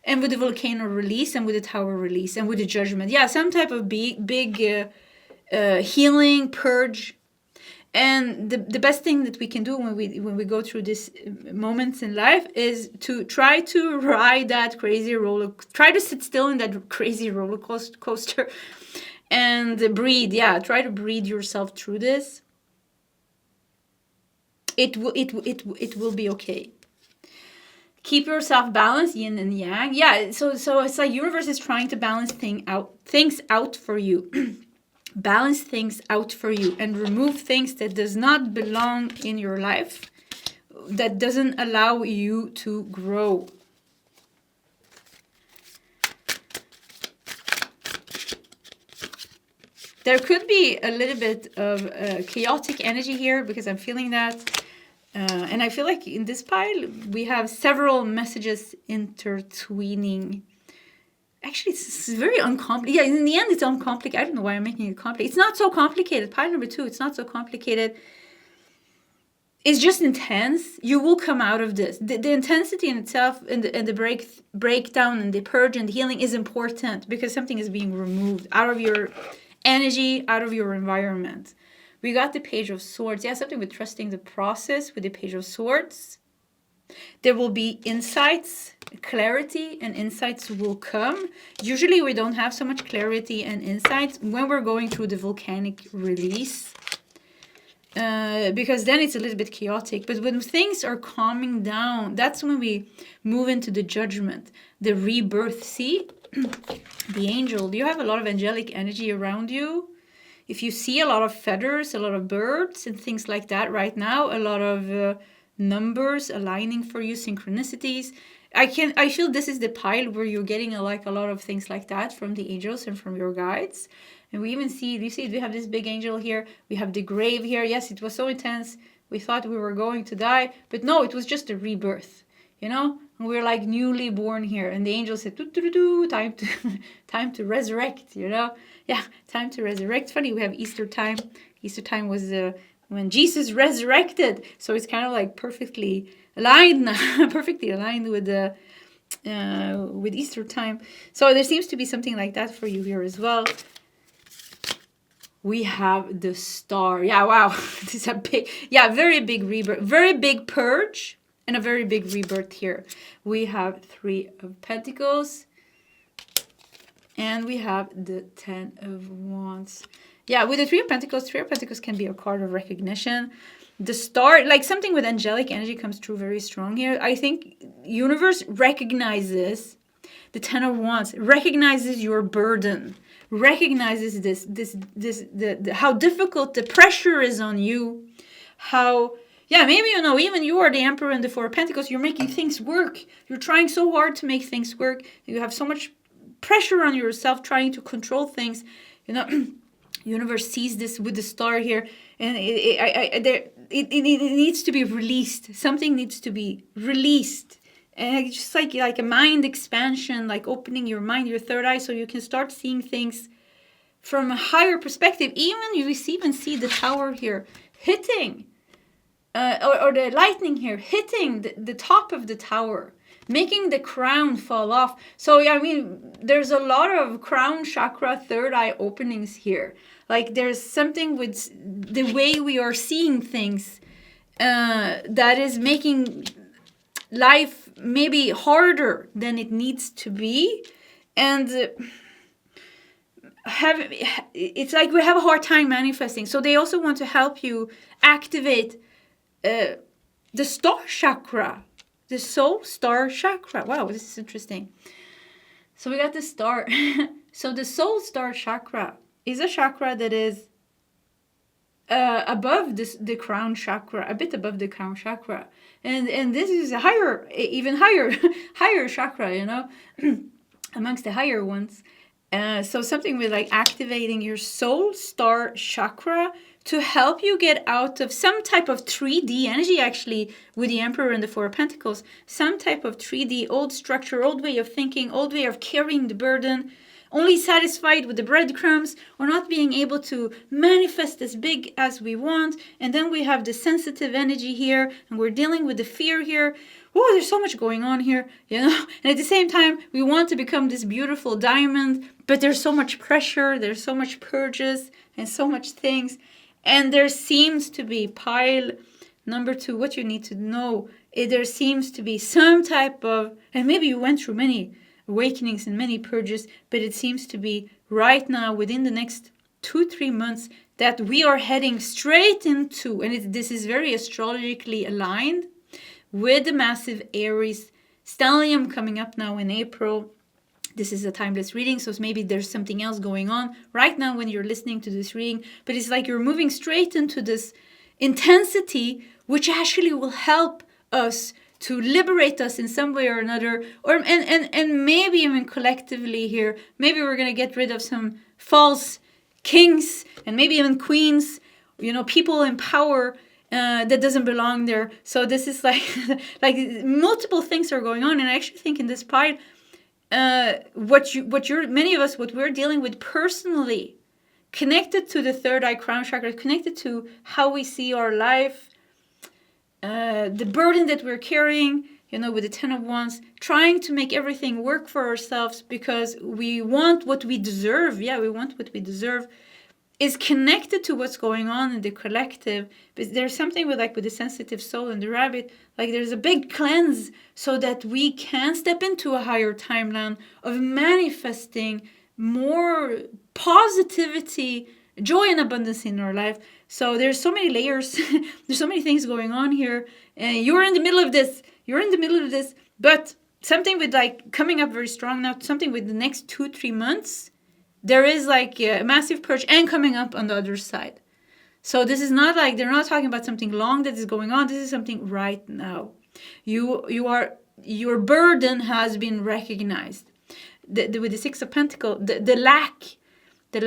And with the volcano release and with the tower release and with the judgment. Yeah, some type of big healing, purge. And the best thing that we can do when we go through these moments in life is to try to ride that crazy try to sit still in that crazy roller coaster and breathe. Yeah, try to breathe yourself through this. It will be okay. Keep yourself balanced, yin and yang. Yeah, so it's like universe is trying to balance things out for you. Balance things out for you and remove things that does not belong in your life. that doesn't allow you to grow. There could be a little bit of chaotic energy here, because I'm feeling that. And I feel like in this pile, we have several messages intertwining. Actually, it's very uncomplicated. Yeah, in the end, it's uncomplicated. I don't know why I'm making it complicated. It's not so complicated. Pile number 2, it's not so complicated. It's just intense. You will come out of this. The intensity in itself and the breakdown and the purge and the healing is important, because something is being removed out of your energy, out of your environment. We got the Page of Swords. Yeah, something with trusting the process with the Page of Swords. There will be insights, clarity, and insights will come. Usually we don't have so much clarity and insights when we're going through the volcanic release. Because then it's a little bit chaotic. But when things are calming down, that's when we move into the judgment, the rebirth. See, the angel. You have a lot of angelic energy around you. If you see a lot of feathers, a lot of birds and things like that right now, a lot of numbers aligning for you, synchronicities. I feel this is the pile where you're getting a lot of things like that from the angels and from your guides. And we even see, you see, we have this big angel here. We have the grave here. Yes, it was so intense. We thought we were going to die. But no, it was just a rebirth, you know? And we're like newly born here. And the angel said, time to resurrect, you know? Yeah, time to resurrect. Funny, we have Easter time. Easter time was when Jesus resurrected. So it's kind of like perfectly aligned now. Perfectly aligned with Easter time. So there seems to be something like that for you here as well. We have the Star. Yeah, wow. This is a big, yeah, very big rebirth. Very big purge and a very big rebirth here. We have 3 of Pentacles. And we have the 10 of Wands. Yeah, with the 3 of Pentacles can be a card of recognition. The Star, like something with angelic energy comes through very strong here. I think universe recognizes the 10 of Wands, recognizes your burden, recognizes how difficult the pressure is on you, how, yeah, maybe, you know, even you are the Emperor and the 4 of Pentacles, you're making things work. You're trying so hard to make things work. You have so much pressure on yourself trying to control things, you know. Universe sees this with the Star here, and it needs to be released. Something needs to be released, and just like a mind expansion, like opening your mind, your third eye, so you can start seeing things from a higher perspective. Even you even see the tower here hitting, or the lightning here hitting the top of the tower, making the crown fall off. So yeah, I mean, there's a lot of crown chakra, third eye openings here. Like there's something with the way we are seeing things that is making life maybe harder than it needs to be. And it's like we have a hard time manifesting. So they also want to help you activate the star chakra. The soul star chakra. Wow, this is interesting. So we got the star. So the soul star chakra is a chakra that is above the crown chakra, a bit above the crown chakra. And this is a higher, even higher chakra, you know, amongst the higher ones. So something with like activating your soul star chakra to help you get out of some type of 3D energy, actually, with the Emperor and the 4 of Pentacles. Some type of 3D, old structure, old way of thinking, old way of carrying the burden, only satisfied with the breadcrumbs, or not being able to manifest as big as we want. And then we have the sensitive energy here, and we're dealing with the fear here. Oh, there's so much going on here, you know. And at the same time, we want to become this beautiful diamond, but there's so much pressure, there's so much purges, and so much things. And there seems to be pile number 2, what you need to know, there seems to be some type of, and maybe you went through many awakenings and many purges, but it seems to be right now within the next 2-3 months that we are heading straight into, and this is very astrologically aligned with the massive Aries stellium coming up now in April. This is a timeless reading, so maybe there's something else going on right now when you're listening to this reading, but it's like you're moving straight into this intensity, which actually will help us, to liberate us in some way or another, or and maybe even collectively here, maybe we're going to get rid of some false kings and maybe even queens, people in power that doesn't belong there. So this is like multiple things are going on, and I actually think in this pile, what we're dealing with personally, connected to the third eye crown chakra, connected to how we see our life, the burden that we're carrying, with the 10 of Wands, trying to make everything work for ourselves because we want what we deserve. Yeah, we want what we deserve, is connected to what's going on in the collective. But there's something with the sensitive soul and the rabbit, there's a big cleanse so that we can step into a higher timeline of manifesting more positivity, joy and abundance in our life. So there's so many layers. There's so many things going on here. And you're in the middle of this. But something with coming up very strong now, something with the next 2-3 months, there is a massive purge and coming up on the other side. So this is not they're not talking about something long that is going on. This is something right now. Your burden has been recognized. With the Six of Pentacles, the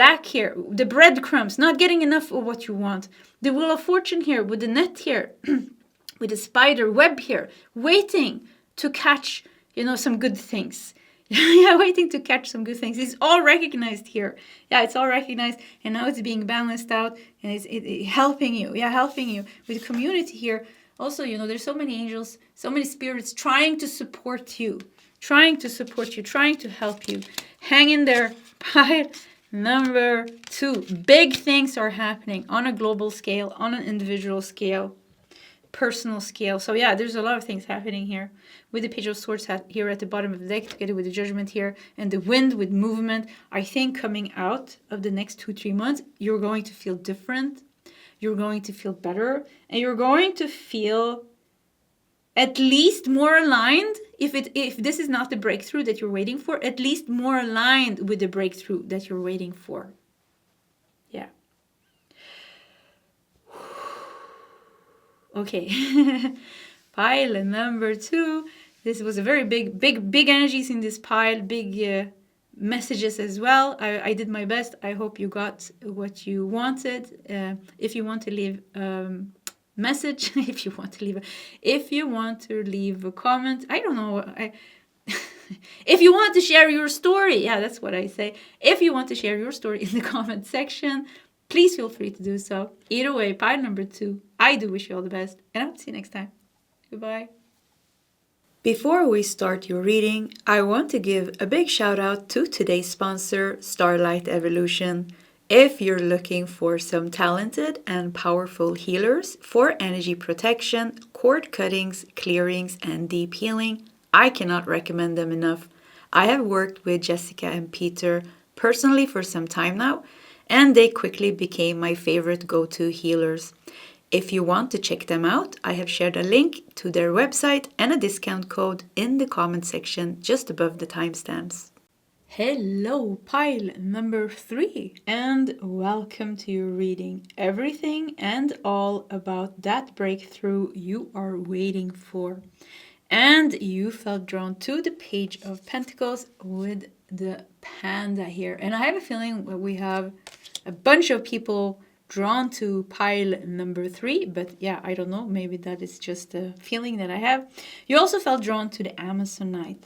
lack here, the breadcrumbs, not getting enough of what you want. The Wheel of Fortune here, with the net here, with the spider web here, waiting to catch, some good things. Waiting to catch some good things. It's all recognized here. Yeah, it's all recognized, and now it's being balanced out, and it's helping you. Yeah, helping you with the community here. Also, there's so many angels, so many spirits trying to support you, trying to help you. Hang in there. Pile number 2. Big things are happening on a global scale, on an individual scale, personal scale. So yeah, there's a lot of things happening here. With the Page of Swords here at the bottom of the deck, together with the Judgment here, and the Wind with movement. I think coming out of the next 2-3 months, you're going to feel different. You're going to feel better. And you're going to feel at least more aligned. If this is not the breakthrough that you're waiting for, at least more aligned with the breakthrough that you're waiting for. Yeah. Okay. Pile number 2. This was a very big energies in this pile, big messages as well. I did my best. I hope you got what you wanted. If you want to leave message, if you want to leave a comment, I don't know, if you want to share your story, yeah, that's what I say. If you want to share your story in the comment section, please feel free to do so. Either way, pile number 2, I do wish you all the best, and I'll see you next time. Goodbye. Before we start your reading, I want to give a big shout out to today's sponsor, Starlight Evolution. If you're looking for some talented and powerful healers for energy protection, cord cuttings, clearings, and deep healing, I cannot recommend them enough. I have worked with Jessica and Peter personally for some time now, and they quickly became my favorite go-to healers. If you want to check them out, I have shared a link to their website and a discount code in the comment section just above the timestamps. Hello, pile number 3, and welcome to your reading. Everything and all about that breakthrough you are waiting for. And you felt drawn to the Page of Pentacles with the Panda here. And I have a feeling that we have a bunch of people drawn to pile number 3, but yeah, I don't know, maybe that is just a feeling that I have. You also felt drawn to the Amazonite,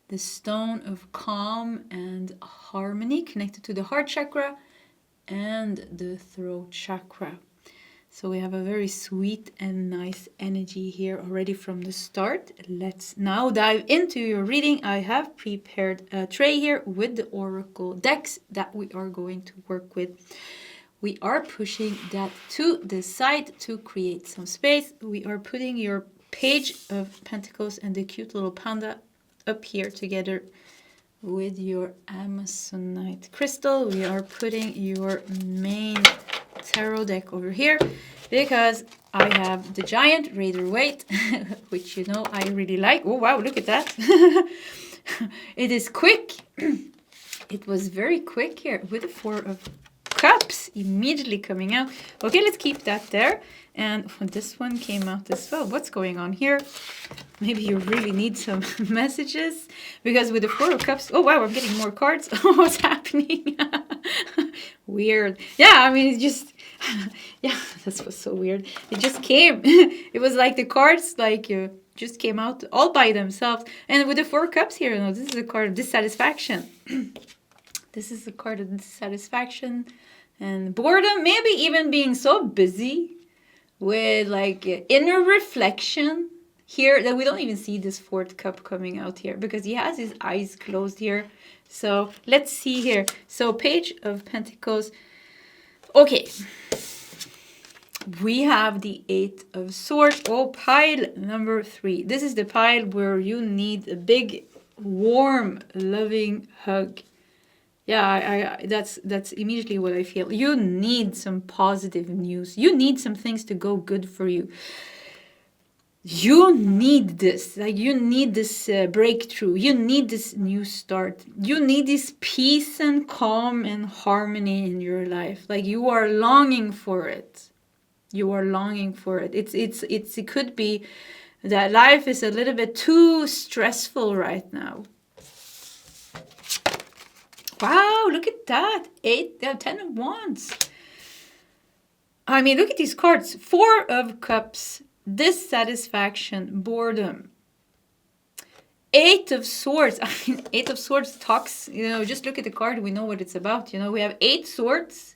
the stone of calm and harmony, connected to the heart chakra and the throat chakra. So we have a very sweet and nice energy here already from the start. Let's now dive into your reading. I have prepared a tray here with the oracle decks that we are going to work with. We are pushing that to the side to create some space. We are putting your Page of Pentacles and the cute little panda up here together with your Amazonite crystal. We are putting your main tarot deck over here because I have the giant Rider-Waite, which you know I really like. Oh wow, look at that. It is quick. It was very quick here with the 4 of Cups immediately coming out. Okay, let's keep that there. And this one came out as well. What's going on here? Maybe you really need some messages. Because with the Four of Cups... Oh, wow, I'm getting more cards. What's happening? Weird. Yeah, I mean, it's just... Yeah, that was so weird. It just came. It was like the cards, like... just came out all by themselves. And with the Four Cups here, you know, this is a card of dissatisfaction. This is a card of dissatisfaction and boredom. Maybe even being so busy with like inner reflection here that we don't even see this fourth cup coming out here because he has his eyes closed here. So let's see here. So Page of Pentacles. Okay. We have the Eight of Swords. Oh, pile number 3. This is the pile where you need a big, warm, loving hug. Yeah, that's immediately what I feel. You need some positive news. You need some things to go good for you. You need this. Like, you need this breakthrough. You need this new start. You need this peace and calm and harmony in your life. Like, you are longing for it. You are longing for it. It could be that life is a little bit too stressful right now. Wow, look at that. 10 of Wands. I mean, look at these cards. 4 of Cups, dissatisfaction, boredom. 8 of Swords. I mean, 8 of Swords talks, you know, just look at the card. We know what it's about. You know, we have 8 swords.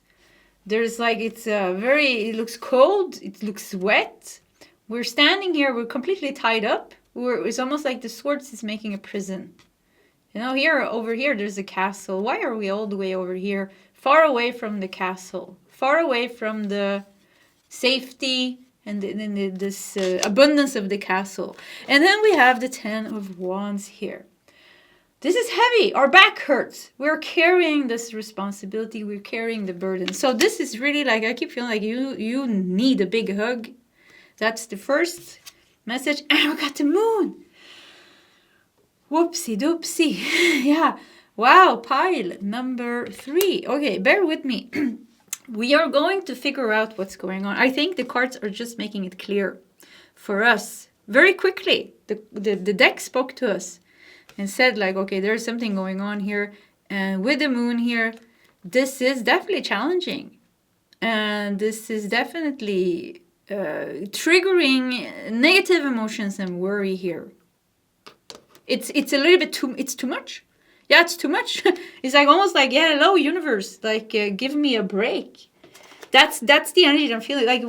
There's like, it looks cold. It looks wet. We're standing here. We're completely tied up. It's almost like the swords is making a prison. You know, over here, there's a castle. Why are we all the way over here? Far away from the castle. Far away from the safety and this abundance of the castle. And then we have the 10 of Wands here. This is heavy. Our back hurts. We're carrying this responsibility. We're carrying the burden. So this is really like, I keep feeling like you need a big hug. That's the first message. And we got the moon. Whoopsie doopsie. Yeah. Wow. Pile number 3. Okay, bear with me. We are going to figure out what's going on. I think the cards are just making it clear for us very quickly. The deck spoke to us and said like, okay, there's something going on here. And with the moon here, this is definitely challenging. And this is definitely triggering negative emotions and worry here. It's a little bit too much. Yeah, it's too much. It's like almost like, yeah, hello universe, like give me a break. That's the energy that I'm feeling. Like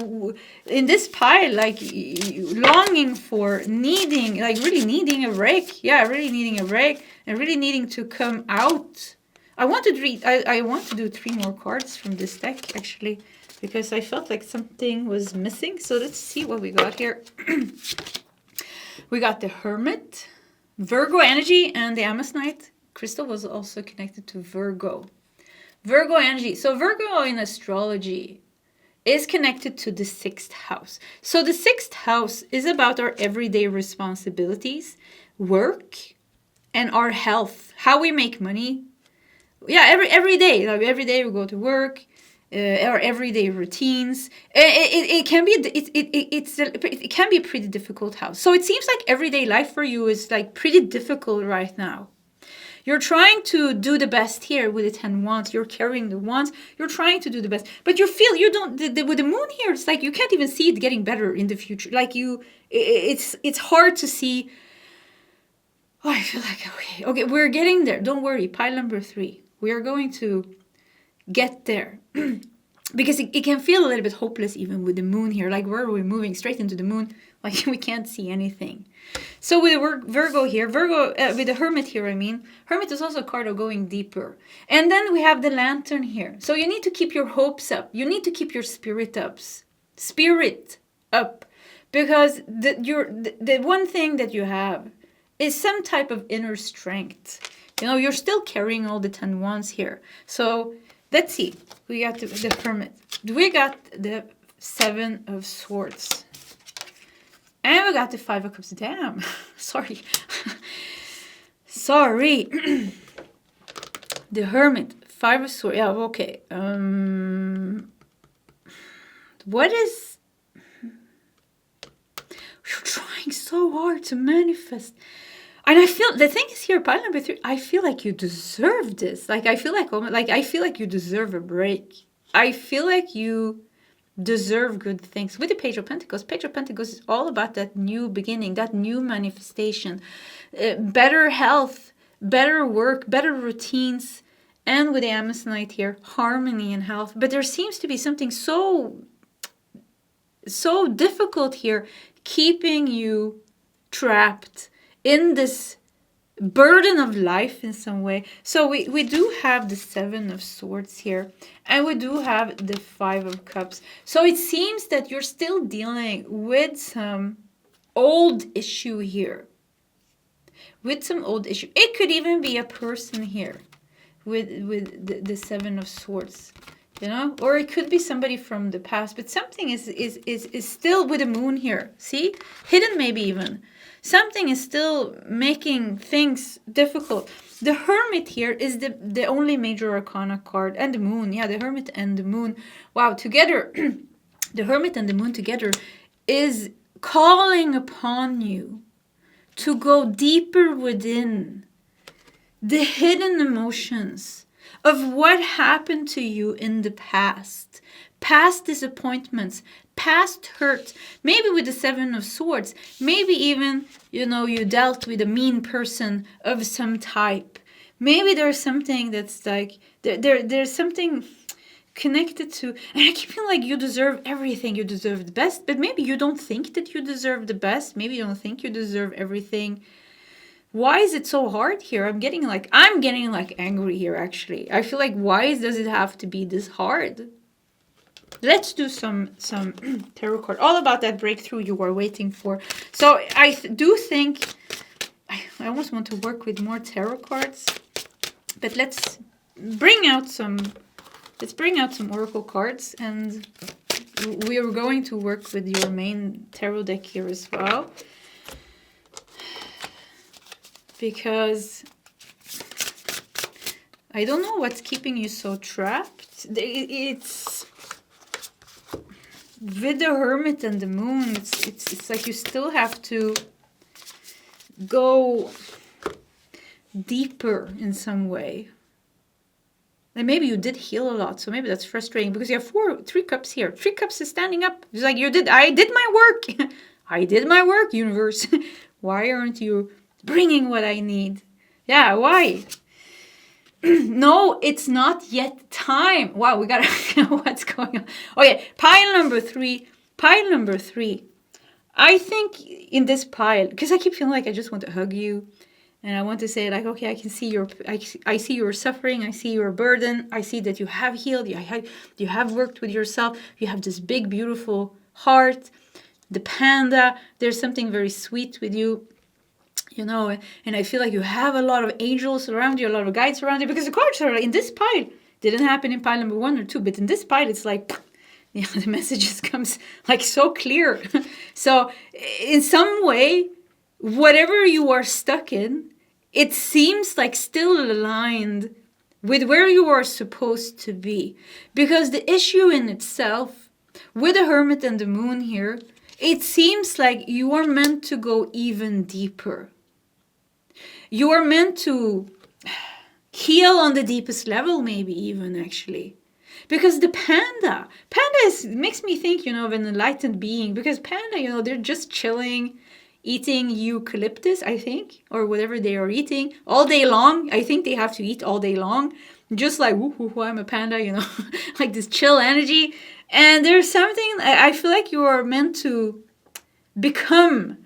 in this pile, like longing for, needing, like really needing a break. Yeah, really needing a break and really needing to come out. I want to do 3 more cards from this deck actually, because I felt like something was missing. So let's see what we got here. We got the Hermit, Virgo energy, and the Amazonite crystal was also connected to Virgo. Virgo energy. So Virgo in astrology is connected to the 6th house. So the 6th house is about our everyday responsibilities, work, and our health, how we make money. Yeah, every day. Like every day we go to work, our everyday routines. It can be a pretty difficult house. So it seems like everyday life for you is like pretty difficult right now. You're trying to do the best here with the 10 wands. You're carrying the wands. You're trying to do the best. But you feel you don't, with the moon here, it's like you can't even see it getting better in the future. Like it's hard to see. Oh, I feel like, okay, we're getting there. Don't worry. Pile number 3. We are going to get there. Because it can feel a little bit hopeless even with the moon here. Like, where are we moving? Straight into the moon. Like, we can't see anything. So with Virgo here, with the Hermit here, I mean, Hermit is also a card of going deeper. And then we have the Lantern here. So you need to keep your hopes up. You need to keep your spirit up. Because the one thing that you have is some type of inner strength. You know, you're still carrying all the 10 wands here. So let's see. We got the Hermit. We got the 7 of Swords. And we got the 5 of Cups. Damn. Sorry. Sorry. The Hermit. Five of Swords. Yeah, okay. What is... You're trying so hard to manifest. And I feel, the thing is here, pile number 3, I feel like you deserve this. Like, I feel like you deserve a break. I feel like you deserve good things. With the Page of Pentacles is all about that new beginning, that new manifestation, better health, better work, better routines, and with the Amazonite here, harmony and health. But there seems to be something so difficult here, keeping you trapped in this burden of life in some way. So we do have the 7 of Swords here, and we do have the 5 of Cups. So it seems that you're still dealing with some old issue here. With some old issue. It could even be a person here with the 7 of Swords. You know, or it could be somebody from the past, but something is still with the moon here. See, hidden maybe even. Something is still making things difficult. The Hermit here is the only major arcana card, and the moon. Yeah, the Hermit and the moon. Wow, together, the Hermit and the moon together is calling upon you to go deeper within the hidden emotions of what happened to you in the past. Past disappointments, past hurt, maybe with the 7 of Swords, maybe even, you know, you dealt with a mean person of some type. Maybe there's something that's like, there's something connected to, and I keep feeling like you deserve everything, you deserve the best, but maybe you don't think that you deserve the best, maybe you don't think you deserve everything. Why is it so hard here? I'm getting like angry here, actually. I feel like, why does it have to be this hard? Let's do some tarot card. All about that breakthrough you were waiting for. So I do think, I almost want to work with more tarot cards. But let's bring out some oracle cards. And we are going to work with your main tarot deck here as well. Because I don't know what's keeping you so trapped. It's with the Hermit and the moon. It's like you still have to go deeper in some way. And maybe you did heal a lot, so maybe that's frustrating because you have 3 cups here. 3 cups is standing up. It's like I did my work. I did my work, universe. Why aren't you bringing what I need? Yeah, why? No, it's not yet time. Wow, we gotta know what's going on. Okay, pile number 3. I think in this pile, because I keep feeling like I just want to hug you, and I want to say like, okay, I can see I see your suffering, I see your burden, I see that you have healed, you have worked with yourself, you have this big, beautiful heart, the panda. There's something very sweet with you. You know, and I feel like you have a lot of angels around you, a lot of guides around you, because the cards are in this pile. Didn't happen in pile number 1 or 2, but in this pile, it's like, you know, the messages comes like so clear. So in some way, whatever you are stuck in, it seems like still aligned with where you are supposed to be. Because the issue in itself, with the Hermit and the moon here, it seems like you are meant to go even deeper. You are meant to heal on the deepest level, maybe even actually. Because the panda makes me think, you know, of an enlightened being. Because panda, you know, they're just chilling, eating eucalyptus, I think, or whatever they are eating all day long. I think they have to eat all day long. Just like, woo, I'm a panda, you know, like this chill energy. And there's something, I feel like you are meant to become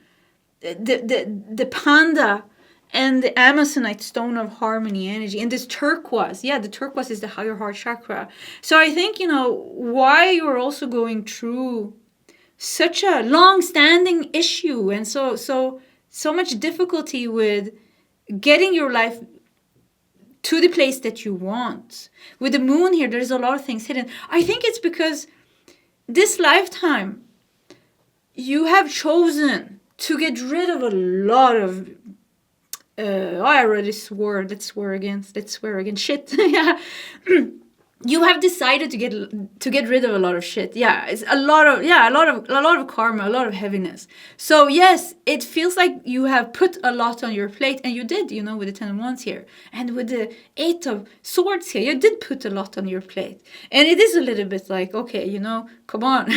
the panda and the Amazonite stone of harmony energy. And this turquoise, yeah, the turquoise is the higher heart chakra. So I think, you know, why you're also going through such a long-standing issue and so much difficulty with getting your life to the place that you want. With the moon here, there's a lot of things hidden. I think it's because this lifetime, you have chosen to get rid of a lot of I already swore. Let's swear again. Shit. Yeah. You have decided to get rid of a lot of shit. Yeah, it's a lot of karma, a lot of heaviness. So yes, it feels like you have put a lot on your plate, and you did, with the 10 of Wands here, and with the 8 of Swords here, you did put a lot on your plate. And it is a little bit like, okay, come on,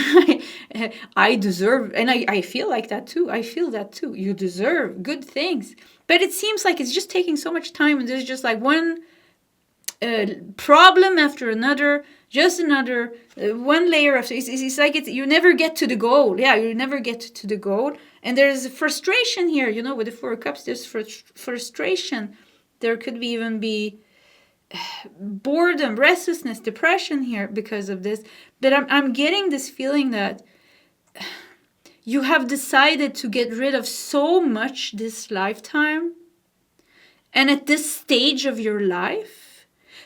I deserve, and I feel like that too. I feel that too. You deserve good things, but it seems like it's just taking so much time, and there's just like one problem after another, just another one layer of it's like you never get to the goal. Yeah, you never get to the goal, and there's frustration here. With the 4 of Cups, there's frustration. There could even be boredom, restlessness, depression here because of this. But I'm getting this feeling that you have decided to get rid of so much this lifetime, and at this stage of your life,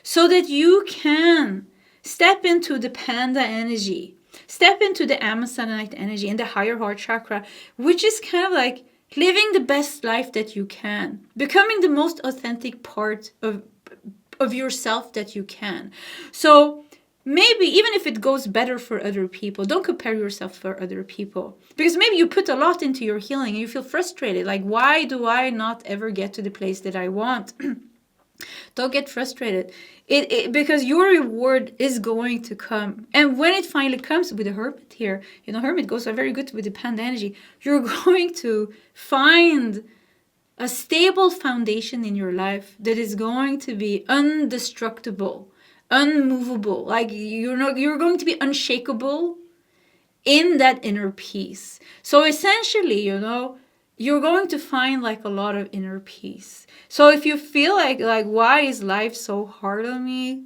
so that you can step into the Panda energy, step into the Amazonite energy and the higher heart chakra, which is kind of like living the best life that you can, becoming the most authentic part of yourself that you can. So maybe even if it goes better for other people, don't compare yourself for other people, because maybe you put a lot into your healing and you feel frustrated. Like, why do I not ever get to the place that I want? Don't get frustrated. Because your reward is going to come. And when it finally comes with the Hermit here, Hermit goes very good with the Panda energy. You're going to find a stable foundation in your life that is going to be indestructible, unmovable. Like you're going to be unshakable in that inner peace. So essentially, you're going to find like a lot of inner peace. So if you feel like why is life so hard on me?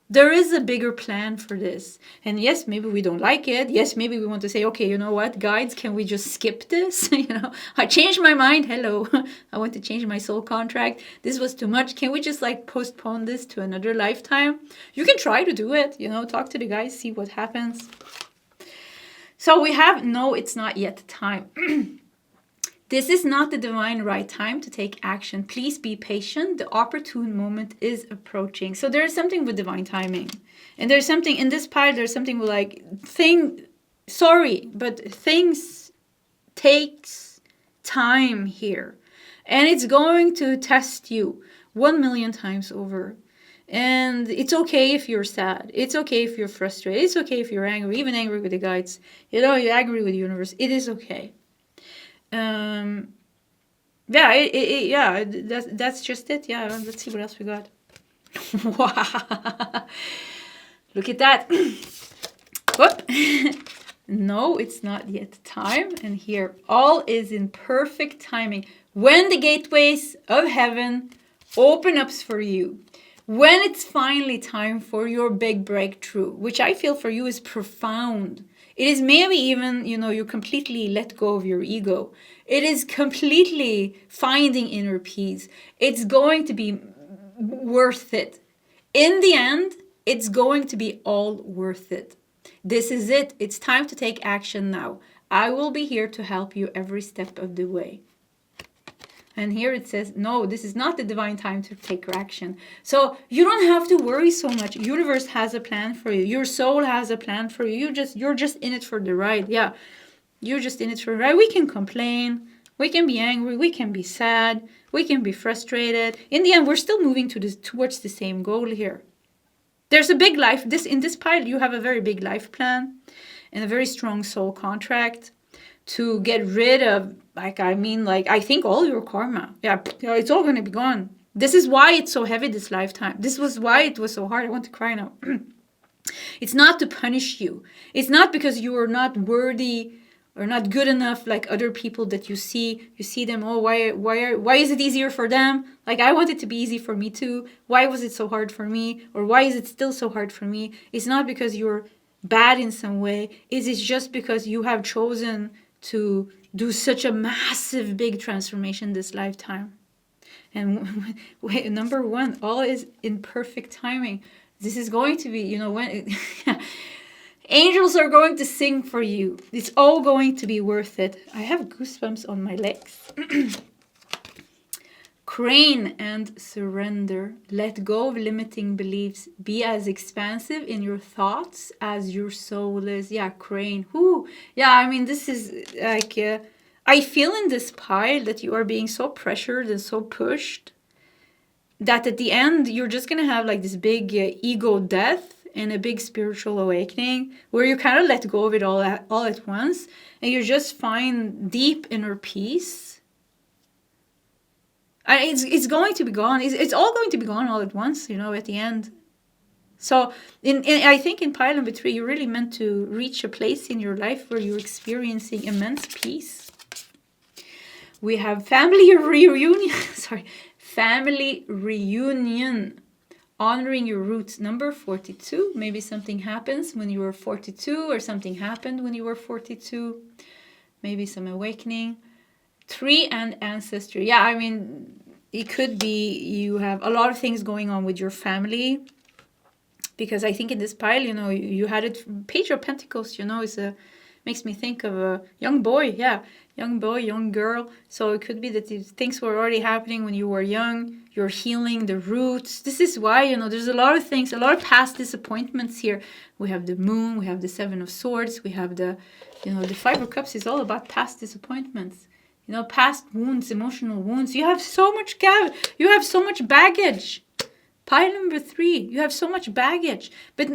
There is a bigger plan for this. And yes, maybe we don't like it. Yes, maybe we want to say, okay, you know what, guides, can we just skip this? I changed my mind. Hello. I want to change my soul contract. This was too much. Can we just postpone this to another lifetime? You can try to do it, talk to the guys, see what happens. So we have, no, it's not yet time. This is not the divine right time to take action. Please be patient. The opportune moment is approaching. So there is something with divine timing. And there's something in this pile, there's something with things takes time here. And it's going to test you 1,000,000 times over. And it's okay if you're sad. It's okay if you're frustrated. It's okay if you're angry, even angry with the guides. You're angry with the universe. It is okay. That's just it. Yeah, let's see what else we got. Wow. Look at that. Whoop. No, it's not yet time. And here, all is in perfect timing. When the gateways of heaven open up for you, when it's finally time for your big breakthrough, which I feel for you is profound. It is maybe even, you completely let go of your ego. It is completely finding inner peace. It's going to be worth it. In the end, it's going to be all worth it. This is it. It's time to take action now. I will be here to help you every step of the way. And here it says, no, this is not the divine time to take action. So you don't have to worry so much. Universe has a plan for you. Your soul has a plan for you. You're just in it for the ride. Yeah, you're just in it for the ride. We can complain. We can be angry. We can be sad. We can be frustrated. In the end, we're still moving towards the same goal here. There's a big life. In this pile, you have a very big life plan and a very strong soul contract to get rid of, I think all your karma. Yeah, it's all going to be gone. This is why it's so heavy this lifetime. This was why it was so hard. I want to cry now. It's not to punish you. It's not because you are not worthy or not good enough like other people that you see. You see them, why is it easier for them? Like, I want it to be easy for me too. Why was it so hard for me? Or why is it still so hard for me? It's not because you're bad in some way. It is just because you have chosen to do such a massive, big transformation this lifetime. And number one, all is in perfect timing. This is going to be, when angels are going to sing for you. It's all going to be worth it. I have goosebumps on my legs. Crane and surrender. Let go of limiting beliefs. Be as expansive in your thoughts as your soul is. Yeah, crane. Whoo. Yeah, I mean, this is like, I feel in this pile that you are being so pressured and so pushed that at the end, you're just going to have like this big ego death and a big spiritual awakening where you kind of let go of it all at once and you just find deep inner peace. And it's going to be gone. It's all going to be gone all at once, at the end. So I think in pile number 3, you're really meant to reach a place in your life where you're experiencing immense peace. We have family reunion. Family reunion. Honoring your roots. Number 42. Maybe something happens when you were 42 or something happened when you were 42. Maybe some awakening. 3 and ancestry. Yeah, I mean, it could be you have a lot of things going on with your family. Because I think in this pile, you had it, Page of Pentacles, makes me think of a young boy. Yeah, young boy, young girl. So it could be that these things were already happening when you were young. You're healing the roots. This is why, there's a lot of things, a lot of past disappointments here. We have the Moon, we have the 7 of Swords, we have the 5 of Cups is all about past disappointments. Past wounds, emotional wounds. You have so much you have so much baggage. Pile number 3, you have so much baggage. But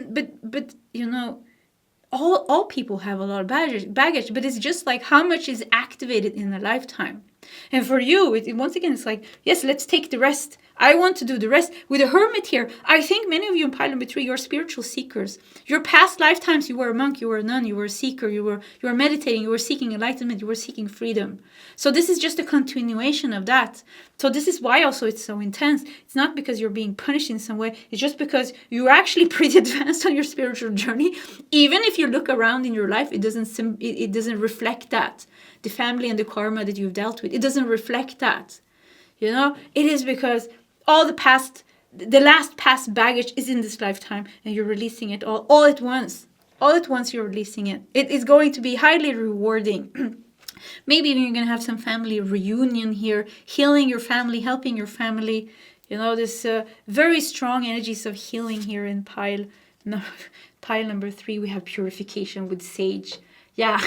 all people have a lot of baggage, but it's just like how much is activated in a lifetime. And for you, once again, it's like, yes, let's take the rest. I want to do the rest. With a hermit here, I think many of you in pile number 3, you're spiritual seekers. Your past lifetimes, you were a monk, you were a nun, you were a seeker, you were meditating, you were seeking enlightenment, you were seeking freedom. So this is just a continuation of that. So this is why also it's so intense. It's not because you're being punished in some way. It's just because you're actually pretty advanced on your spiritual journey. Even if you look around in your life, it doesn't reflect that. The family and the karma that you've dealt with, it doesn't reflect that. It is because all the last past baggage is in this lifetime and you're releasing it all at once. All at once you're releasing it. It is going to be highly rewarding. Maybe even you're going to have some family reunion here, healing your family, helping your family. There's very strong energies of healing here in pile number 3. We have purification with Sage. Yeah,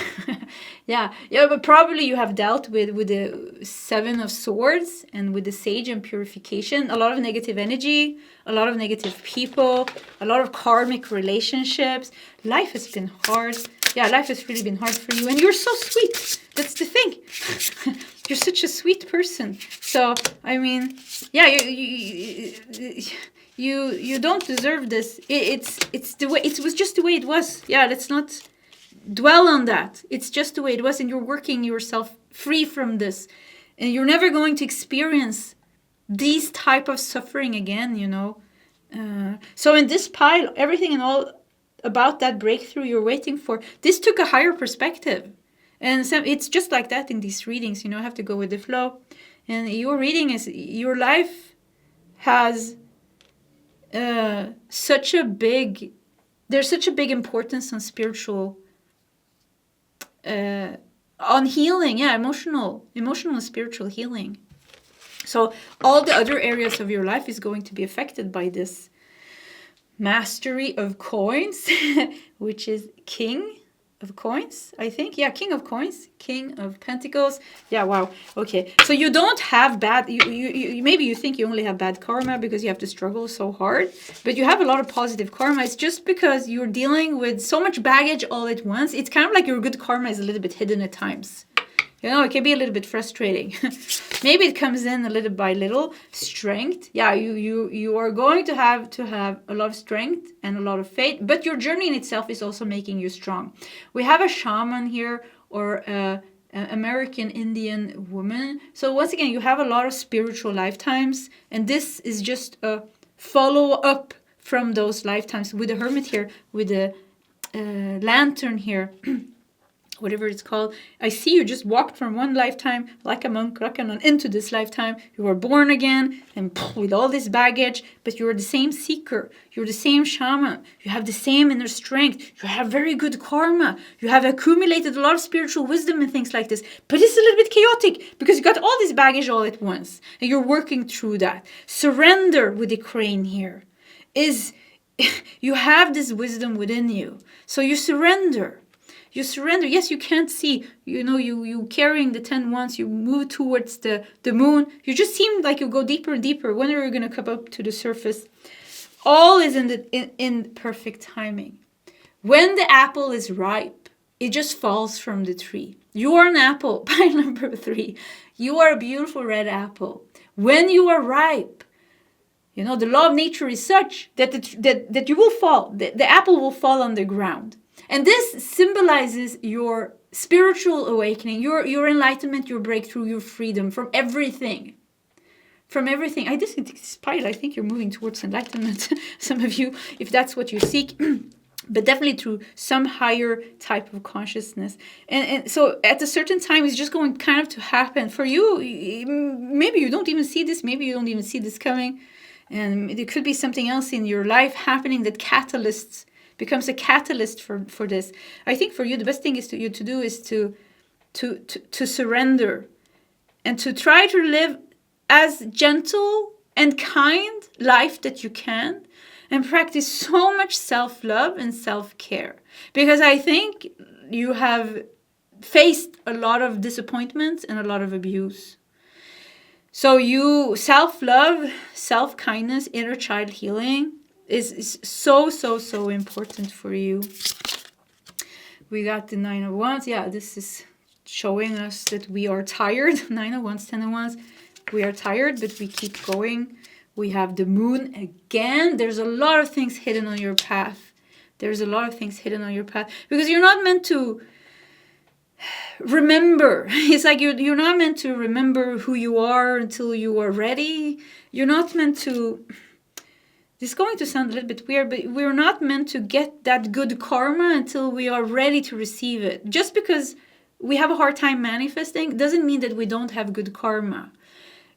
yeah, but probably you have dealt with the 7 of Swords and with the Sage and purification. A lot of negative energy, a lot of negative people, a lot of karmic relationships. Life has been hard. Yeah, life has really been hard for you. And you're so sweet. That's the thing. You're such a sweet person. So, I mean, yeah, you don't deserve this. It's the way, it was just the way it was. Yeah, let's not dwell on that. It's just the way it was, and you're working yourself free from this, and you're never going to experience these type of suffering again. So in this pile, everything and all about that breakthrough you're waiting for, this took a higher perspective, and so it's just like that in these readings. Have to go with the flow, and your reading is your life has such a big importance on spiritual. On healing, emotional and spiritual healing. So all the other areas of your life is going to be affected by this. Mastery of coins, which is King of Coins, I think. Yeah, King of Coins, King of Pentacles. Yeah, wow. Okay, so you don't have bad. You maybe you think you only have bad karma because you have to struggle so hard, but you have a lot of positive karma. It's just because you're dealing with so much baggage all at once. It's kind of like your good karma is a little bit hidden at times. It can be a little bit frustrating. Maybe it comes in a little by little. Strength. Yeah, you are going to have a lot of strength and a lot of faith, but your journey in itself is also making you strong. We have a shaman here, or an American Indian woman. So once again, you have a lot of spiritual lifetimes, and this is just a follow-up from those lifetimes with the Hermit here, with the Lantern here. whatever it's called. I see you just walked from one lifetime like a monk, like a nun, into this lifetime. You were born again and with all this baggage, but you're the same seeker. You're the same shaman. You have the same inner strength. You have very good karma. You have accumulated a lot of spiritual wisdom and things like this. But it's a little bit chaotic because you got all this baggage all at once and you're working through that. Surrender with the crane here is you have this wisdom within you. So you surrender. You surrender. Yes, you can't see. You carrying the 10 wands, you move towards the moon. You just seem like you go deeper and deeper. When are you going to come up to the surface? All is in perfect timing. When the apple is ripe, it just falls from the tree. You are an apple, pile number 3. You are a beautiful red apple. When you are ripe, the law of nature is such that you will fall. The apple will fall on the ground. And this symbolizes your spiritual awakening, your enlightenment, your breakthrough, your freedom from everything. From everything. I just think I think you're moving towards enlightenment, some of you, if that's what you seek. But definitely through some higher type of consciousness. And so at a certain time, it's just going kind of to happen. For you, maybe you don't even see this. Maybe you don't even see this coming. And there could be something else in your life happening that becomes a catalyst for this. I think for you, the best thing is to do is to surrender and to try to live as gentle and kind life that you can and practice so much self-love and self-care. Because I think you have faced a lot of disappointments and a lot of abuse. So self-love, self-kindness, inner child healing is so important for you. We got the 9 of Wands. Yeah, this is showing us that we are tired. 9 of Wands, 10 of Wands. We are tired, but we keep going. We have the moon again. There's a lot of things hidden on your path. There's a lot of things hidden on your path. Because you're not meant to remember. It's like you're not meant to remember who you are until you are ready. You're not meant to... This is going to sound a little bit weird, but we're not meant to get that good karma until we are ready to receive it. Just because we have a hard time manifesting doesn't mean that we don't have good karma.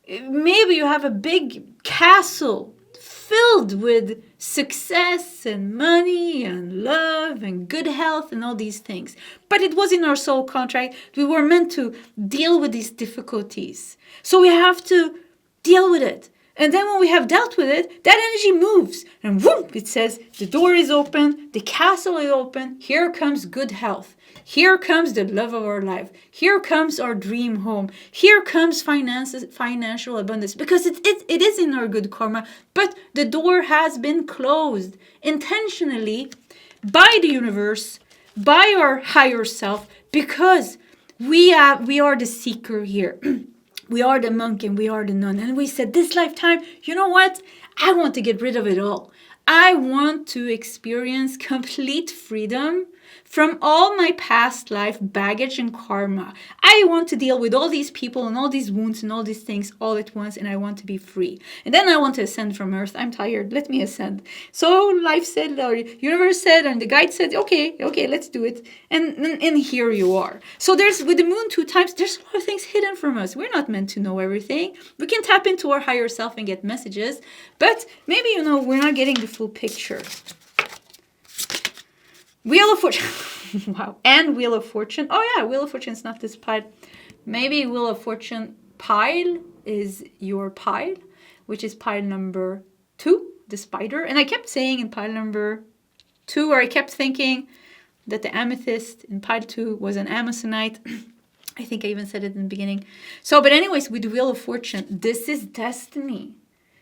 Maybe you have a big castle filled with success and money and love and good health and all these things. But it was in our soul contract. We were meant to deal with these difficulties. So we have to deal with it. And then when we have dealt with it, that energy moves. And whoop, it says, the door is open, the castle is open, here comes good health. Here comes the love of our life. Here comes our dream home. Here comes financial abundance. Because it is in our good karma, but the door has been closed intentionally by the universe, by our higher self, because we are the seeker here. We are the monk and we are the nun. And we said, this lifetime, you know what? I want to get rid of it all. I want to experience complete freedom from all my past life baggage and karma. I want to deal with all these people and all these wounds and all these things all at once, and I want to be free. And then I want to ascend from earth. I'm tired. Let me ascend. So life said, or universe said, and the guide said, okay, let's do it. And here you are. So there's, with the moon 2 times, there's a lot of things hidden from us. We're not meant to know everything. We can tap into our higher self and get messages, but maybe, we're not getting the full picture. Wheel of Fortune. Wow. And Wheel of Fortune. Oh yeah, Wheel of Fortune is not this pile. Maybe Wheel of Fortune pile is your pile, which is pile number 2, the spider. And I kept saying in pile number 2, or I kept thinking that the amethyst in pile 2 was an amazonite. I think I even said it in the beginning. So, but anyways, with Wheel of Fortune, this is destiny.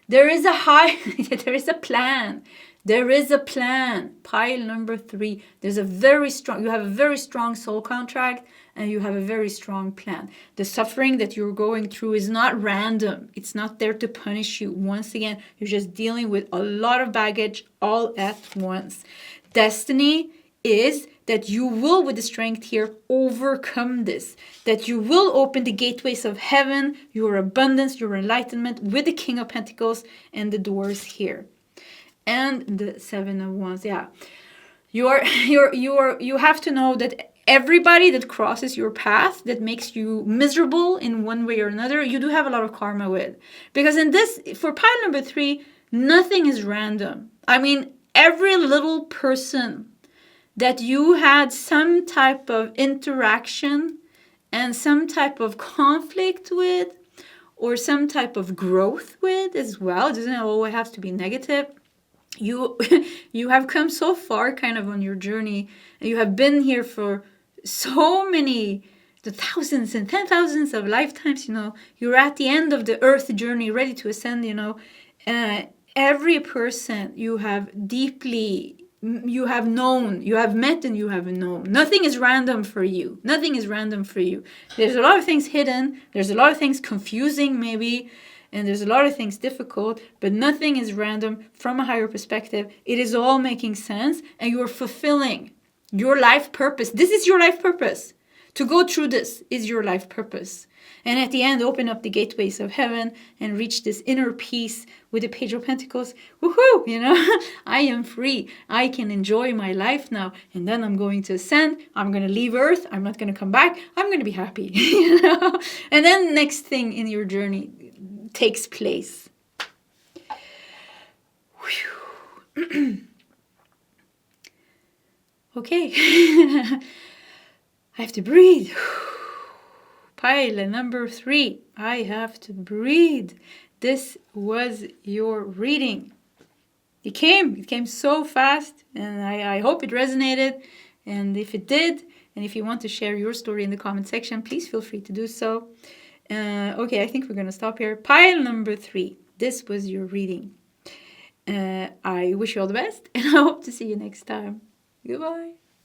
There is there is a plan. There is a plan. Pile number 3. You have a very strong soul contract and you have a very strong plan. The suffering that you're going through is not random. It's not there to punish you. Once again, you're just dealing with a lot of baggage all at once. Destiny is that you will, with the strength here, overcome this. That you will open the gateways of heaven, your abundance, your enlightenment with the King of Pentacles and the doors here. And the 7 of Wands, yeah. You have to know that everybody that crosses your path, that makes you miserable in one way or another, you do have a lot of karma with. Because in this, for pile number 3, nothing is random. I mean, every little person that you had some type of interaction and some type of conflict with, or some type of growth with as well, it doesn't always have to be negative. You have come so far kind of on your journey, and you have been here for so many, the thousands and 10,000s of lifetimes, you're at the end of the earth journey, ready to ascend, every person you have deeply, you have known, you have met, and you have known. Nothing is random for you. Nothing is random for you. There's a lot of things hidden. There's a lot of things confusing maybe. And there's a lot of things difficult, but nothing is random from a higher perspective. It is all making sense, and you are fulfilling your life purpose. This is your life purpose. To go through this is your life purpose. And at the end, open up the gateways of heaven and reach this inner peace with the Page of Pentacles. Woohoo! I am free. I can enjoy my life now. And then I'm going to ascend. I'm going to leave Earth. I'm not going to come back. I'm going to be happy. And then next thing in your journey takes place. Okay. I have to breathe. Pile number 3. I have to breathe. This was your reading. It came so fast, and I hope it resonated. And if it did, and if you want to share your story in the comment section, please feel free to do so. Okay, I think we're going to stop here. Pile number 3. This was your reading. I wish you all the best, and I hope to see you next time. Goodbye.